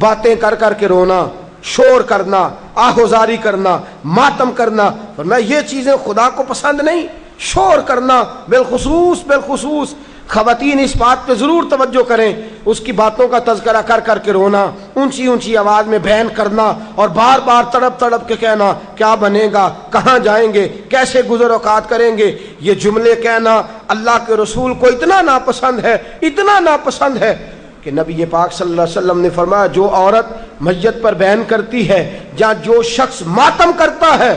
باتیں کر کر کے رونا شور کرنا، آہوزاری کرنا، ماتم کرنا، فرمایا یہ چیزیں خدا کو پسند نہیں. شور کرنا، بالخصوص خواتین اس بات پہ ضرور توجہ کریں، اس کی باتوں کا تذکرہ کر کر کے رونا، اونچی آواز میں بیان کرنا اور بار بار تڑپ کے کہنا کیا بنے گا، کہاں جائیں گے، کیسے گزر اوقات کریں گے. یہ جملے کہنا اللہ کے رسول کو اتنا ناپسند ہے کہ نبی پاک صلی اللہ علیہ وسلم نے فرمایا جو عورت میت پر بیان کرتی ہے یا جو شخص ماتم کرتا ہے،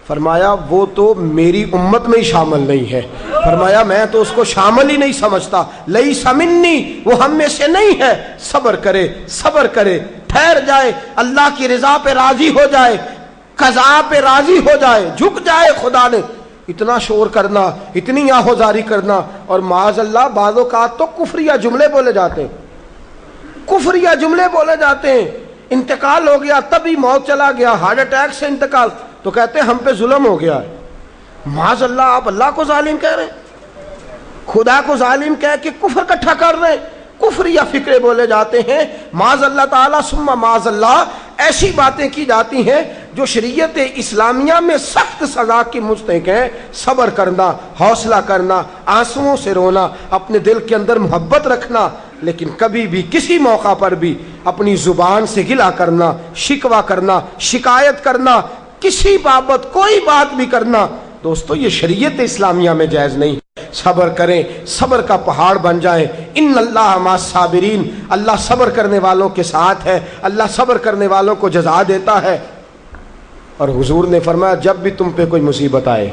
فرمایا وہ تو میری امت میں ہی شامل نہیں ہے. فرمایا میں تو اس کو شامل ہی نہیں سمجھتا. لیس منی، وہ ہم میں سے نہیں ہے. صبر کرے، ٹھہر جائے، اللہ کی رضا پہ راضی ہو جائے، قضا پہ راضی ہو جائے، جھک جائے خدا نے. اتنا شور کرنا، اتنی آہوزاری کرنا، اور معاذ اللہ بعض اوقات تو کفریہ جملے بولے جاتے ہیں. انتقال ہو گیا، تبھی موت چلا گیا، ہارٹ اٹیک سے انتقال، تو کہتے ہیں ہم پہ ظلم ہو گیا ہے. معاذ اللہ، آپ اللہ کو ظالم کہہ رہے ہیں، خدا کو ظالم کہہ کے کفر اکٹھا کر رہے ہیں. کفریہ فکرے بولے جاتے ہیں. معاذ اللہ تعالیٰ ثم معاذ اللہ، ایسی باتیں کی جاتی ہیں جو شریعت اسلامیہ میں سخت سزا کی مستحق ہیں. صبر کرنا، حوصلہ کرنا، آنسوؤں سے رونا، اپنے دل کے اندر محبت رکھنا، لیکن کبھی بھی کسی موقع پر بھی اپنی زبان سے گلہ کرنا، شکوہ کرنا، شکایت کرنا، کسی بابت کوئی بات بھی کرنا، دوستو یہ شریعت اسلامیہ میں جائز نہیں. صبر کریں، صبر کا پہاڑ بن جائیں. ان اللہ مع الصابرین، اللہ صبر کرنے والوں کے ساتھ ہے، اللہ صبر کرنے والوں کو جزا دیتا ہے. اور حضور نے فرمایا جب بھی تم پہ کوئی مصیبت آئے،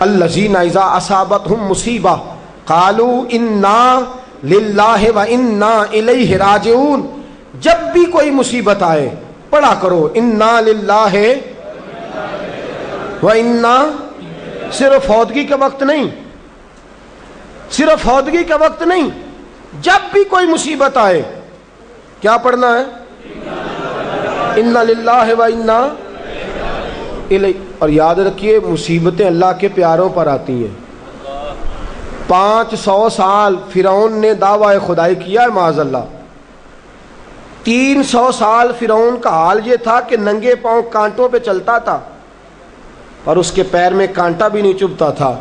الذین اذا اصابتہم مصیبہ قالوا انا للہ و انا الیہ راجعون. جب بھی کوئی مصیبت آئے پڑھا کرو انا للہ و انا، صرف فوتگی کے وقت نہیں، جب بھی کوئی مصیبت آئے کیا پڑھنا ہے؟ انا للہ و انا الیہ. اور یاد رکھیے مصیبتیں اللہ کے پیاروں پر آتی ہیں. 500 سال فرعون نے دعویٰ خدائی کیا ہے معاذ اللہ. 300 سال فرعون کا حال یہ تھا کہ ننگے پاؤں کانٹوں پہ چلتا تھا اور اس کے پیر میں کانٹا بھی نہیں چبھتا تھا.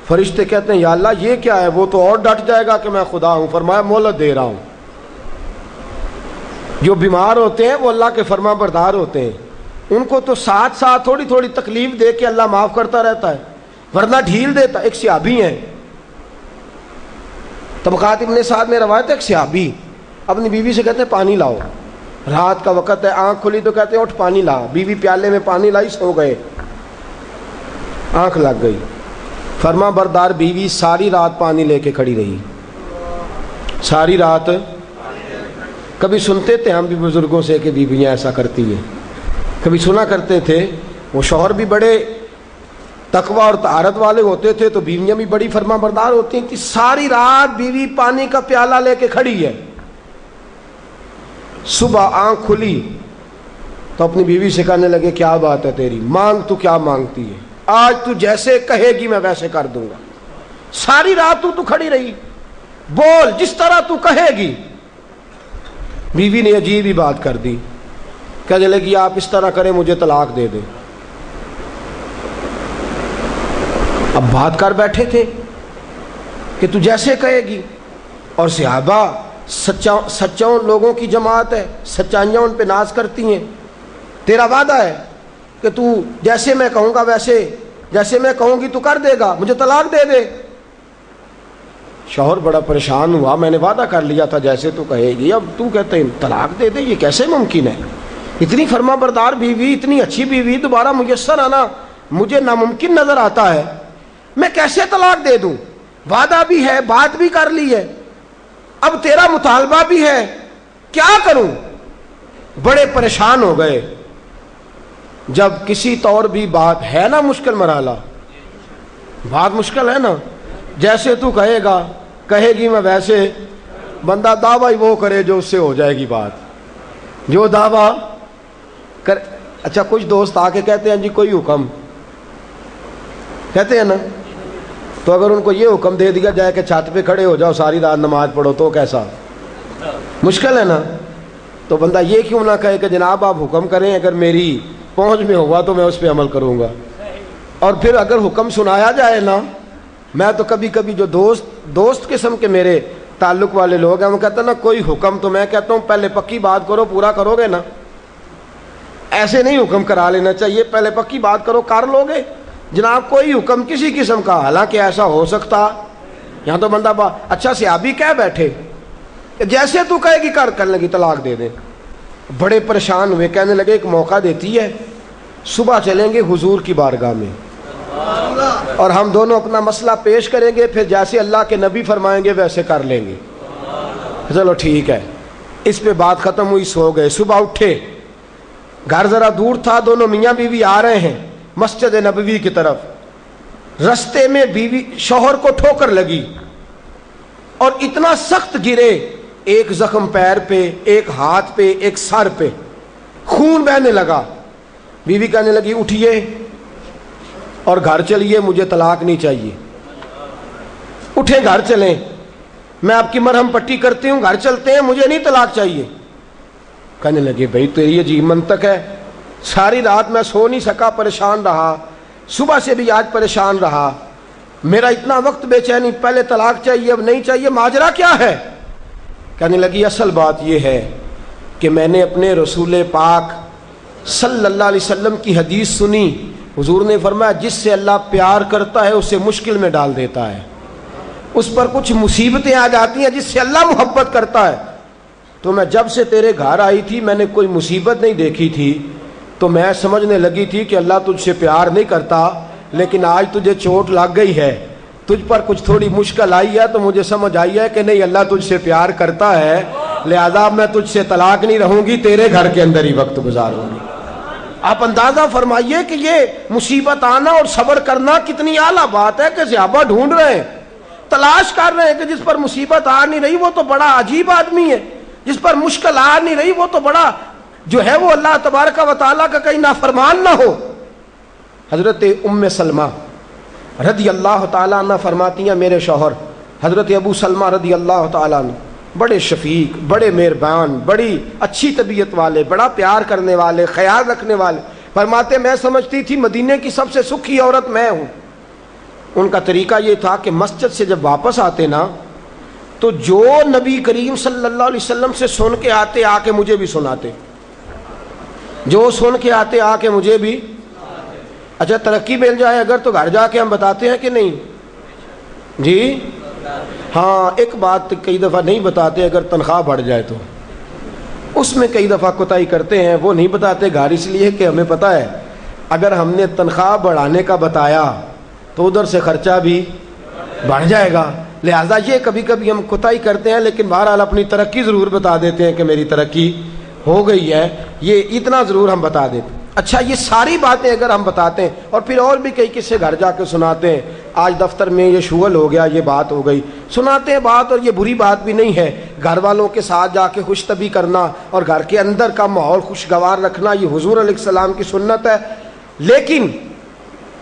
فرشتے کہتے ہیں یا اللہ یہ کیا ہے؟ وہ تو اور ڈٹ جائے گا کہ میں خدا ہوں. فرمایا مہلت دے رہا ہوں. جو بیمار ہوتے ہیں وہ اللہ کے فرما بردار ہوتے ہیں، ان کو تو ساتھ تھوڑی تکلیف دے کے اللہ معاف کرتا رہتا ہے، ورنہ ڈھیل دیتا. ایک صحابی ہیں، طبقات ابن سعد میں روایت ہے، ایک صحابی اپنی بیوی سے کہتے ہیں پانی لاؤ. رات کا وقت ہے، آنکھ کھلی تو کہتے ہیں اٹھ پانی لا. بیوی پیالے میں پانی لائی، سو گئے، آنکھ لگ گئی. فرما بردار بیوی ساری رات پانی لے کے کھڑی رہی، ساری رات. کبھی سنتے تھے ہم بھی بزرگوں سے کہ بیویاں ایسا کرتی ہیں، کبھی سنا کرتے تھے. وہ شوہر بھی بڑے تقوی اور طہارت والے ہوتے تھے تو بیویاں بھی بڑی فرما بردار ہوتی ہیں کہ ساری رات بیوی پانی کا پیالہ لے کے کھڑی ہے. صبح آنکھ کھلی تو اپنی بیوی سے کہنے لگے کیا بات ہے تیری، مانگ تو کیا مانگتی ہے، آج تو جیسے کہے گی میں ویسے کر دوں گا. ساری رات تو کھڑی رہی، بول جس طرح تو کہے گی. بیوی نے عجیب ہی بات کر دی، کہنے لگی آپ اس طرح کریں مجھے طلاق دے دیں. اب بات کر بیٹھے تھے کہ تو جیسے کہے گی. اور صحابہ سچاؤں لوگوں کی جماعت ہے، سچائیاں ان پہ ناز کرتی ہیں. تیرا وعدہ ہے کہ تو جیسے میں کہوں گا ویسے، جیسے میں کہوں گی تو کر دے گا، مجھے طلاق دے دے. شوہر بڑا پریشان ہوا، میں نے وعدہ کر لیا تھا جیسے تو کہے گی، اب تو کہتے ہیں طلاق دے دے، یہ کیسے ممکن ہے؟ اتنی فرما بردار بیوی، اتنی اچھی بیوی دوبارہ میسر آنا مجھے ناممکن نظر آتا ہے. میں کیسے طلاق دے دوں؟ وعدہ بھی ہے، بات بھی کر لی ہے، اب تیرا مطالبہ بھی ہے، کیا کروں؟ بڑے پریشان ہو گئے. جب کسی طور بھی بات ہے نا مشکل مرحلہ، بات مشکل ہے نا، جیسے تو کہے گا، کہے گی میں ویسے، بندہ دعویٰ وہ کرے جو اس سے ہو جائے گی بات، جو دعویٰ کر. اچھا کچھ دوست آ کے کہتے ہیں جی کوئی حکم، کہتے ہیں نا، تو اگر ان کو یہ حکم دے دیا جائے کہ چھت پہ کھڑے ہو جاؤ ساری رات نماز پڑھو تو کیسا؟ مشکل ہے نا. تو بندہ یہ کیوں نہ کہے کہ جناب آپ حکم کریں، اگر میری پہنچ میں ہوا تو میں اس پہ عمل کروں گا۔ اور پھر اگر حکم سنایا جائے نا، میں تو کبھی کبھی جو دوست قسم کے میرے تعلق والے لوگ ہیں وہ کہتے ہیں نا کوئی حکم، تو میں کہتا ہوں پہلے پکی بات کرو، پورا کرو گے نا؟ ایسے نہیں حکم کرا لینا چاہیے، پہلے پکی بات کرو، کر لو گے جناب کوئی حکم کسی قسم کا؟ حالانکہ ایسا ہو سکتا، یہاں تو بندہ اچھا صحابی کہہ بیٹھے جیسے تو کہے گی کر لگی طلاق دے دیں۔ بڑے پریشان ہوئے، کہنے لگے ایک موقع دیتی ہے، صبح چلیں گے حضور کی بارگاہ میں اور ہم دونوں اپنا مسئلہ پیش کریں گے، پھر جیسے اللہ کے نبی فرمائیں گے ویسے کر لیں گے۔ چلو ٹھیک ہے، اس پہ بات ختم ہوئی، سو گئے۔ صبح اٹھے، گھر ذرا دور تھا، دونوں میاں بیوی آ رہے ہیں مسجد نبوی کی طرف۔ رستے میں بیوی شوہر کو ٹھوکر لگی اور اتنا سخت گرے، ایک زخم پیر پہ، ایک ہاتھ پہ، ایک سر پہ، خون بہنے لگا۔ بیوی کہنے لگی اٹھیے اور گھر چلیے، مجھے طلاق نہیں چاہیے۔ اٹھے، گھر چلیں، میں آپ کی مرہم پٹی کرتی ہوں، گھر چلتے ہیں، مجھے نہیں طلاق چاہیے۔ کہنے لگے بھائی تیری عجیب منطق ہے، ساری رات میں سو نہیں سکا، پریشان رہا، صبح سے بھی آج پریشان رہا، میرا اتنا وقت بے چینی، پہلے طلاق چاہیے اب نہیں چاہیے، ماجرا کیا ہے؟ کہنے لگی اصل بات یہ ہے کہ میں نے اپنے رسول پاک صلی اللہ علیہ وسلم کی حدیث سنی، حضور نے فرمایا جس سے اللہ پیار کرتا ہے اسے مشکل میں ڈال دیتا ہے، اس پر کچھ مصیبتیں آ جاتی ہیں جس سے اللہ محبت کرتا ہے۔ تو میں جب سے تیرے گھر آئی تھی میں نے کوئی مصیبت نہیں دیکھی تھی، تو میں سمجھنے لگی تھی کہ اللہ تجھ سے پیار نہیں کرتا، لیکن آج تجھے چوٹ لگ گئی ہے، تجھ پر کچھ تھوڑی مشکل آئی ہے، تو مجھے سمجھ آئی ہے کہ نہیں اللہ تجھ سے پیار کرتا ہے، لہذا میں تجھ سے طلاق نہیں رہوں گی، تیرے گھر کے اندر ہی وقت گزاروں گی۔ آپ اندازہ فرمائیے کہ یہ مصیبت آنا اور صبر کرنا کتنی اعلیٰ بات ہے کہ صحابہ ڈھونڈ رہے ہیں، تلاش کر رہے ہیں کہ جس پر مصیبت آ نہیں رہی وہ تو بڑا عجیب آدمی ہے، جس پر مشکل آ نہیں رہی وہ تو بڑا جو ہے وہ اللہ تبارک و تعالیٰ کا کہیں نافرمان نہ ہو۔ حضرت ام سلمہ رضی اللہ تعالیٰ عنہ فرماتی ہیں میرے شوہر حضرت ابو سلمہ رضی اللہ تعالیٰ عنہ بڑے شفیق، بڑے مہربان، بڑی اچھی طبیعت والے، بڑا پیار کرنے والے، خیال رکھنے والے، فرماتے میں سمجھتی تھی مدینے کی سب سے سکھی عورت میں ہوں۔ ان کا طریقہ یہ تھا کہ مسجد سے جب واپس آتے نا تو جو نبی کریم صلی اللہ علیہ وسلم سے سن کے آتے آ کے مجھے بھی سناتے، جو سن کے آتے آ کے مجھے بھی۔ اچھا ترقی مل جائے اگر تو گھر جا کے ہم بتاتے ہیں کہ نہیں جی؟ ہاں ایک بات کئی دفعہ نہیں بتاتے، اگر تنخواہ بڑھ جائے تو اس میں کئی دفعہ کوتاہی کرتے ہیں، وہ نہیں بتاتے گھر اس لیے کہ ہمیں پتہ ہے اگر ہم نے تنخواہ بڑھانے کا بتایا تو ادھر سے خرچہ بھی بڑھ جائے گا، لہٰذا یہ کبھی کبھی ہم کوتاہی کرتے ہیں، لیکن بہرحال اپنی ترقی ضرور بتا دیتے ہیں کہ میری ترقی ہو گئی ہے، یہ اتنا ضرور ہم بتا دیتے ہیں۔ اچھا یہ ساری باتیں اگر ہم بتاتے ہیں اور پھر اور بھی کئی قصے گھر جا کے سناتے ہیں، آج دفتر میں یہ شغل ہو گیا، یہ بات ہو گئی، سناتے ہیں بات، اور یہ بری بات بھی نہیں ہے، گھر والوں کے ساتھ جا کے خوش طبی کرنا اور گھر کے اندر کا ماحول خوشگوار رکھنا یہ حضور علیہ السلام کی سنت ہے۔ لیکن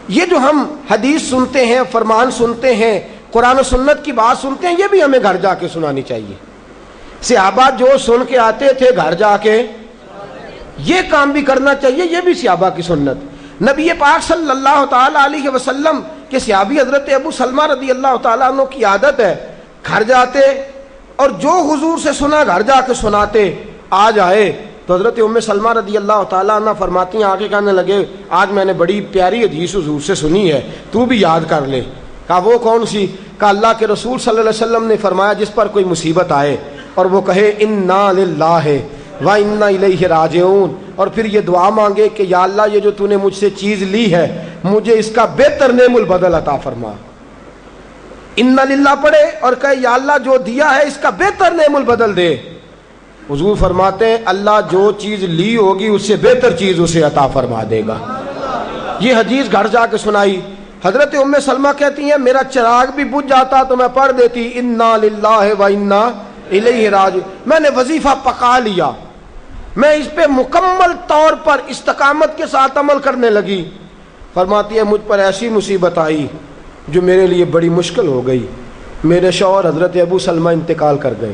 یہ جو ہم حدیث سنتے ہیں، فرمان سنتے ہیں، قرآن و سنت کی بات سنتے ہیں، یہ بھی ہمیں گھر جا کے سنانی چاہیے۔ صحابہ جو سن کے آتے تھے گھر جا کے یہ کام بھی کرنا چاہیے، یہ بھی صحابہ کی سنت۔ نبی پاک صلی اللہ تعالی علیہ وسلم کے صحابی حضرت ابو سلمہ رضی اللہ تعالیٰ عنہ کی عادت ہے گھر جاتے اور جو حضور سے سنا گھر جا کے سناتے، آ جائے تو حضرت ام سلمہ رضی اللہ تعالیٰ عنہ فرماتی ہیں، آگے کہنے لگے آج میں نے بڑی پیاری حدیث حضور سے سنی ہے، تو بھی یاد کر لے۔ کہا وہ کون سی؟ کہا اللہ کے رسول صلی اللہ علیہ وسلم نے فرمایا جس پر کوئی مصیبت آئے اور وہ کہے انا للہ وَإِنَّا إِلَيْهِ رَاجِعُونَ، اور پھر یہ دعا مانگے کہ یا اللہ یہ جو تو نے مجھ سے چیز لی ہے مجھے اس کا بہتر نعم البدل عطا فرما۔ اِنَّا لِلَّهِ پڑھے اور کہے یا اللہ جو دیا ہے اس کا بہتر نعم البدل دے۔ حضور فرماتے ہیں اللہ جو چیز لی ہوگی اس سے بہتر چیز اسے عطا فرما دے گا۔ یہ حدیث گھر جا کے سنائی۔ حضرت ام سلمہ کہتی ہیں میرا چراغ بھی بجھ جاتا تو میں پڑھ دیتی اِنَّا لِلَّهِ وَإِنَّا إِلَيْهِ رَاجِعُونَ۔ میں نے وظیفہ پکا لیا، میں اس پہ مکمل طور پر استقامت کے ساتھ عمل کرنے لگی۔ فرماتی ہے مجھ پر ایسی مصیبت آئی جو میرے لیے بڑی مشکل ہو گئی، میرے شوہر حضرت ابو سلمہ انتقال کر گئے۔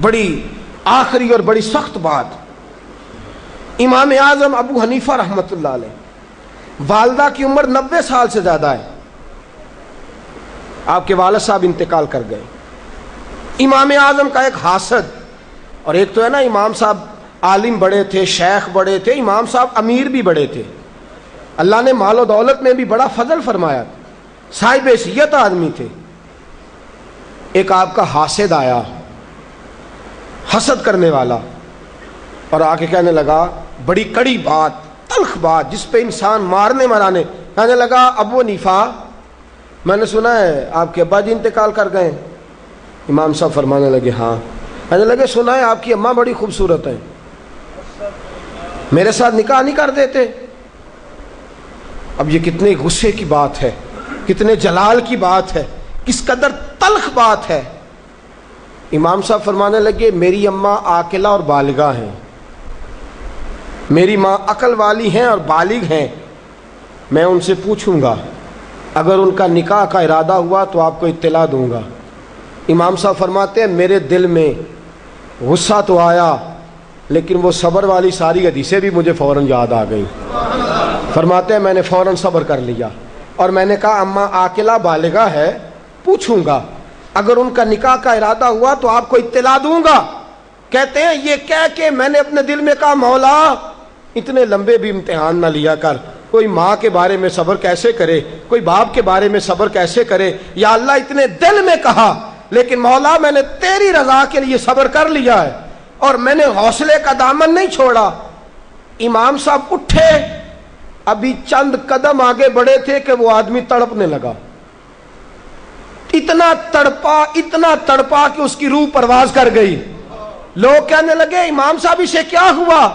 بڑی آخری اور بڑی سخت بات، امام اعظم ابو حنیفہ رحمۃ اللہ علیہ، والدہ کی عمر 90 سال سے زیادہ ہے، آپ کے والد صاحب انتقال کر گئے۔ امام اعظم کا ایک حاسد، اور ایک تو ہے نا امام صاحب عالم بڑے تھے، شیخ بڑے تھے، امام صاحب امیر بھی بڑے تھے، اللہ نے مال و دولت میں بھی بڑا فضل فرمایا، صاحب حیثیت آدمی تھے۔ ایک آپ کا حاسد آیا، حسد کرنے والا، اور آ کے کہنے لگا بڑی کڑی بات، تلخ بات جس پہ انسان مارنے مرانے، کہنے لگا ابو حنیفہ میں نے سنا ہے آپ کے ابا جی انتقال کر گئے۔ امام صاحب فرمانے لگے ہاں۔ کہنے لگے سنا ہے آپ کی اماں بڑی خوبصورت ہیں، میرے ساتھ نکاح نہیں کر دیتے؟ اب یہ کتنے غصے کی بات ہے، کتنے جلال کی بات ہے، کس قدر تلخ بات ہے۔ امام صاحب فرمانے لگے میری اماں عاقلہ اور بالغہ ہیں، میری ماں عقل والی ہیں اور بالغ ہیں، میں ان سے پوچھوں گا، اگر ان کا نکاح کا ارادہ ہوا تو آپ کو اطلاع دوں گا۔ امام صاحب فرماتے ہیں میرے دل میں غصہ تو آیا، لیکن وہ صبر والی ساری حدیثیں بھی مجھے فوراً یاد آ گئیں۔ فرماتے ہیں میں نے فوراً صبر کر لیا، اور میں نے کہا اماں عاقلہ بالغہ ہے، پوچھوں گا، اگر ان کا نکاح کا ارادہ ہوا تو آپ کو اطلاع دوں گا۔ کہتے ہیں یہ کہہ کے میں نے اپنے دل میں کہا مولا اتنے لمبے بھی امتحان نہ لیا کر، کوئی ماں کے بارے میں صبر کیسے کرے، کوئی باپ کے بارے میں صبر کیسے کرے، یا اللہ اتنے دل میں کہا، لیکن مولا میں نے تیری رضا کے لیے صبر کر لیا ہے، اور میں نے حوصلے کا دامن نہیں چھوڑا۔ امام صاحب اٹھے، ابھی چند قدم آگے بڑھے تھے کہ وہ آدمی تڑپنے لگا، اتنا تڑپا کہ اس کی روح پرواز کر گئی۔ لوگ کہنے لگے امام صاحب اسے کیا ہوا؟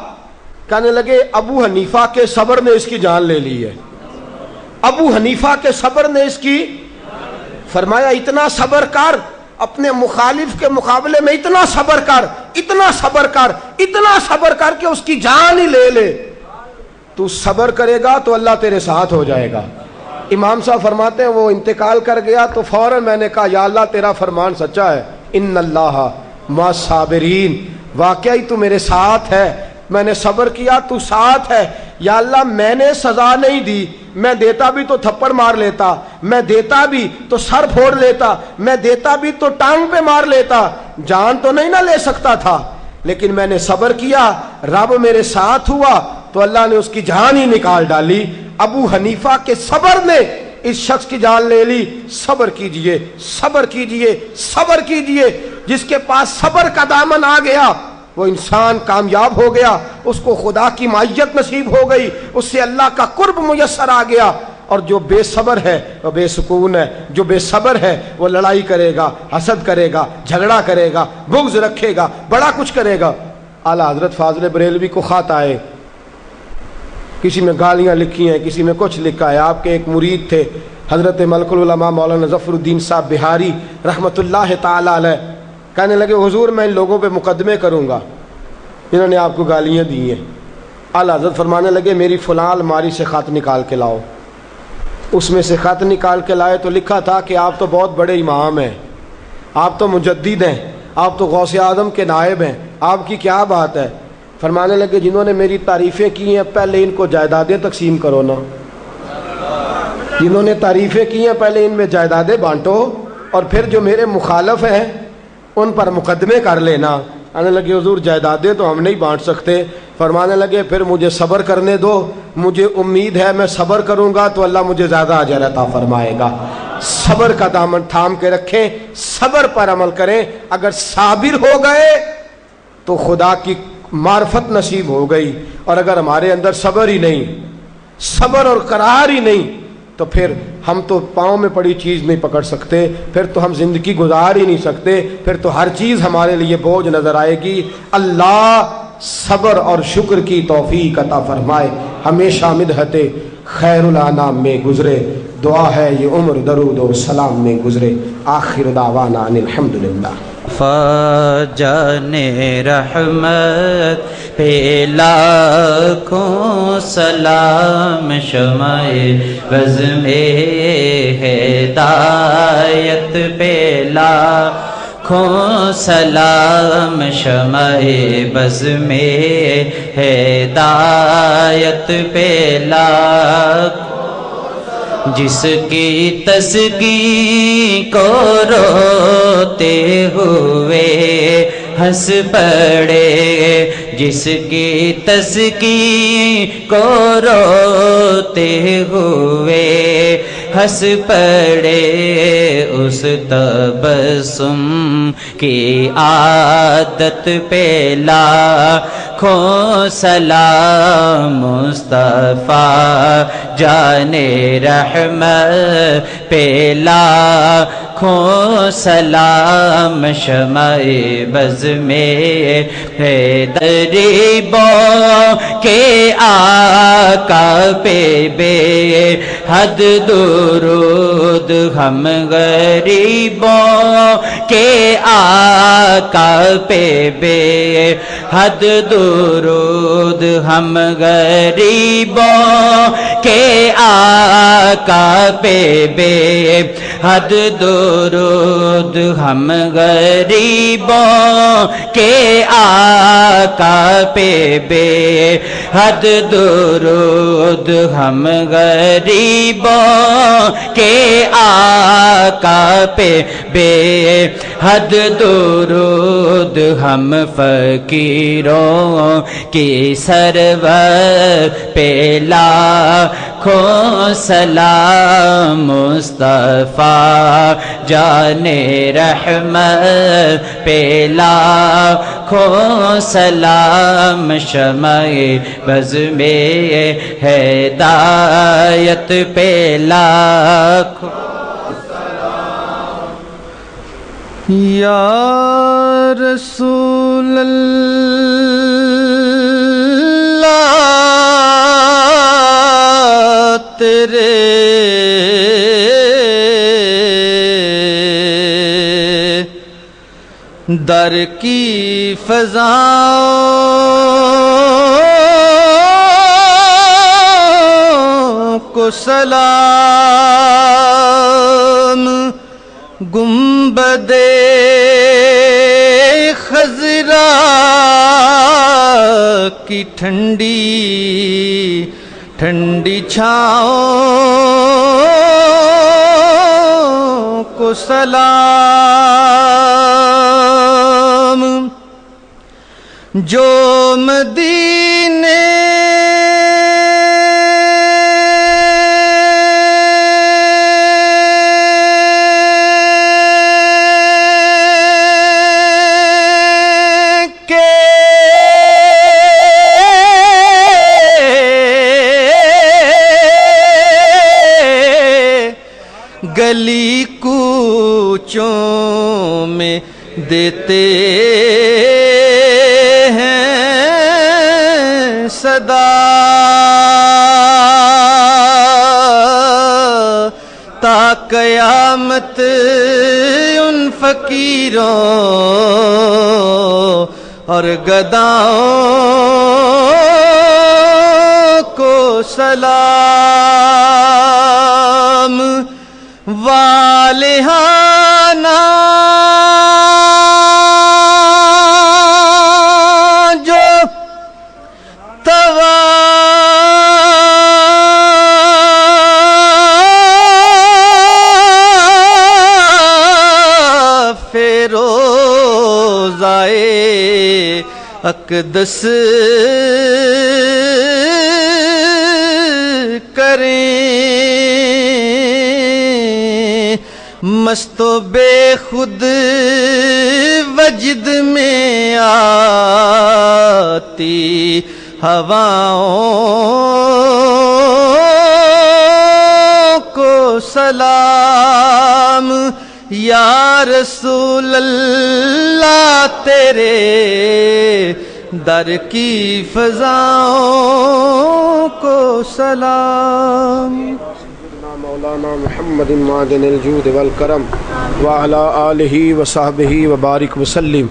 کہنے لگے ابو حنیفہ کے صبر نے اس کی جان لے لی ہے، ابو حنیفہ کے صبر نے اس کی، فرمایا اتنا صبر کر، اپنے مخالف کے مقابلے میں اتنا صبر کر، اتنا صبر کر، اتنا صبر کر کہ اس کی جان ہی لے لے۔ تو صبر کرے گا تو اللہ تیرے ساتھ ہو جائے گا۔ امام صاحب فرماتے ہیں وہ انتقال کر گیا تو فوراً میں نے کہا یا اللہ تیرا فرمان سچا ہے، ان اللہ مع الصابرین، واقعی تو میرے ساتھ ہے، میں نے صبر کیا تو ساتھ ہے۔ یا اللہ میں نے سزا نہیں دی، میں دیتا بھی تو تھپڑ مار لیتا، میں دیتا بھی تو سر پھوڑ لیتا، میں دیتا بھی تو ٹانگ پہ مار لیتا، جان تو نہیں نہ لے سکتا تھا، لیکن میں نے صبر کیا، رب میرے ساتھ ہوا تو اللہ نے اس کی جان ہی نکال ڈالی۔ ابو حنیفہ کے صبر نے اس شخص کی جان لے لی۔ صبر کیجئے، صبر کیجئے، صبر کیجئے، جس کے پاس صبر کا دامن آ گیا وہ انسان کامیاب ہو گیا، اس کو خدا کی معیت نصیب ہو گئی، اس سے اللہ کا قرب میسر آ گیا۔ اور جو بے صبر ہے وہ بے سکون ہے، جو بے صبر ہے وہ لڑائی کرے گا، حسد کرے گا، جھگڑا کرے گا، بغض رکھے گا، بڑا کچھ کرے گا۔ اعلیٰ حضرت فاضل بریلوی کو خط آئے، کسی میں گالیاں لکھی ہیں، کسی میں کچھ لکھا ہے۔ آپ کے ایک مرید تھے حضرت ملک العلماء مولانا ظفر الدین صاحب بہاری رحمۃ اللہ تعالی علیہ، کہنے لگے حضور میں ان لوگوں پہ مقدمے کروں گا جنہوں نے آپ کو گالیاں دی ہیں۔ اعلیٰ حضرت فرمانے لگے میری فلاں الماری سے خط نکال کے لاؤ۔ اس میں سے خط نکال کے لائے تو لکھا تھا کہ آپ تو بہت بڑے امام ہیں، آپ تو مجدد ہیں، آپ تو غوث اعظم کے نائب ہیں، آپ کی کیا بات ہے؟ فرمانے لگے جنہوں نے میری تعریفیں کی ہیں پہلے ان کو جائیدادیں تقسیم کرو نا، جنہوں نے تعریفیں کی ہیں پہلے ان میں جائیدادیں بانٹو، اور پھر جو میرے مخالف ہیں ان پر مقدمے کر لینا۔ آنے لگے حضور جائیدادیں تو ہم نہیں بانٹ سکتے۔ فرمانے لگے پھر مجھے صبر کرنے دو، مجھے امید ہے میں صبر کروں گا تو اللہ مجھے زیادہ اجر عطا فرمائے گا۔ صبر کا دامن تھام کے رکھیں، صبر پر عمل کریں، اگر صابر ہو گئے تو خدا کی معرفت نصیب ہو گئی، اور اگر ہمارے اندر صبر ہی نہیں، صبر اور قرار ہی نہیں، تو پھر ہم تو پاؤں میں پڑی چیز نہیں پکڑ سکتے، پھر تو ہم زندگی گزار ہی نہیں سکتے، پھر تو ہر چیز ہمارے لیے بوجھ نظر آئے گی۔ اللہ صبر اور شکر کی توفیق عطا فرمائے، ہمیشہ مدحت خیر الانام میں گزرے، دعا ہے یہ عمر درود و سلام میں گزرے۔ آخر دعوانا ان الحمدللہ۔ فاجان رحمت پہ لاکھوں سلام، شمع بزم ہدایت پہ لاکھوں سلام شمع بز میں ہدایت پہ لاکھوں جس کی تسکین کو روتے ہوئے ہنس پڑے جس کی تسکین کو روتے ہوئے ہنس پڑے اس تبسم کی عادت پہ لاکھوں سلام مصطفیٰ جان رحمت پہ لاکھوں سلام شمع بز میں غریبوں کے آقا پہ بے حد درود ہم غریبوں کے آقا پہ بے حد درود ہم غریبوں کے آقا پہ بے حد درود ہم غریبوں کے آقا پہ بے حد درود ہم غریبوں کے آقا پہ بے حد درود ہم فقیروں کی سرور پہ لاکھوں سلام مصطفیٰ جان رحمت پہ لاکھوں سلام شمع بز میں ہدایت پہ لاکھوں یا رسول اللہ تیرے در کی فضاؤں کو سلام گنبد خضرا کی ٹھنڈی ٹھنڈی چھاؤں کو سلام جو مدینے گلی کوچوں میں دیتے ہیں صدا تا قیامت ان فقیروں اور گداؤں کو سلام والہانہ جو طواف روضائے اقدس کریں مست و بے خود وجد میں آتی ہواؤں کو سلام یا رسول اللہ تیرے در کی فضاؤں کو سلام مولانا محمد معدن الجود والکرم وعلی آلہ وصحبہ وبارک وسلم۔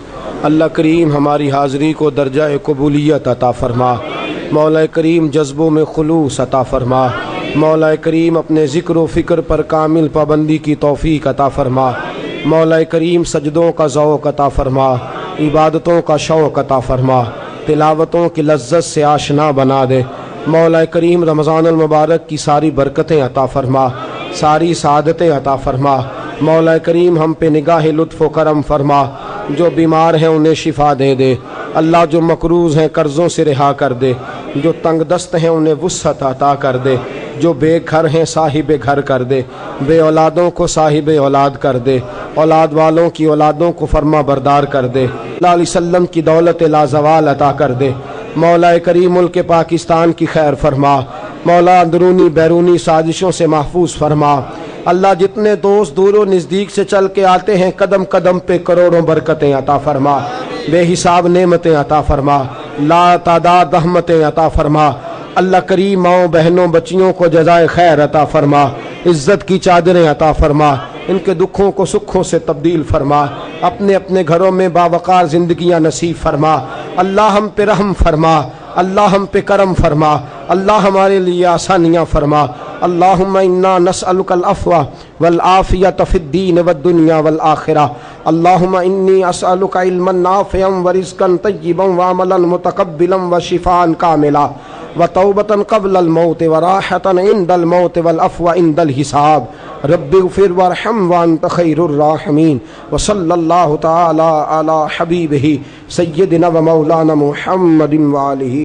اللہ کریم ہماری حاضری کو درجہ قبولیت عطا فرما، مولا کریم جذبوں میں خلوص عطا فرما، مولا کریم اپنے ذکر و فکر پر کامل پابندی کی توفیق عطا فرما، مولا کریم سجدوں کا ذوق عطا فرما، عبادتوں کا شوق عطا فرما، تلاوتوں کی لذت سے آشنا بنا دے۔ مولا کریم رمضان المبارک کی ساری برکتیں عطا فرما، ساری سعادتیں عطا فرما۔ مولا کریم ہم پہ نگاہ لطف و کرم فرما، جو بیمار ہیں انہیں شفا دے دے۔ اللہ جو مقروض ہیں قرضوں سے رہا کر دے، جو تنگ دست ہیں انہیں وسعت عطا کر دے، جو بے گھر ہیں صاحب گھر کر دے، بے اولادوں کو صاحب اولاد کر دے، اولاد والوں کی اولادوں کو فرما بردار کر دے۔ اللہ علیہ وسلم کی دولت لازوال عطا کر دے۔ مولا کریم ملک پاکستان کی خیر فرما، مولا اندرونی بیرونی سازشوں سے محفوظ فرما۔ اللہ جتنے دوست دور و نزدیک سے چل کے آتے ہیں قدم قدم پہ کروڑوں برکتیں عطا فرما، بے حساب نعمتیں عطا فرما، لا تعداد رحمتیں عطا فرما۔ اللہ کریم ماؤں بہنوں بچیوں کو جزائے خیر عطا فرما، عزت کی چادریں عطا فرما، ان کے دکھوں کو سکھوں سے تبدیل فرما، اپنے اپنے گھروں میں باوقار زندگیاں نصیب فرما۔ اللہ ہم پہ رحم فرما، اللہ ہم پہ کرم فرما، اللہ ہمارے لیے آسانیاں فرما۔ اللہم انا نسألک العفو والعافیۃ فی الدین والدنیا والآخرہ۔ اللہم انی اسألک علما نافعا ورزقا طیبا وعملا متقبلا وشفاء کاملا وتوبة قبل الموت وراحة عند الموت والعفو عند الحساب۔ رب اغفر وارحم وانت خیر الراحمین۔ وصلی اللہ تعالی علی حبیبہ سیدنا و مولانا محمد وآلہ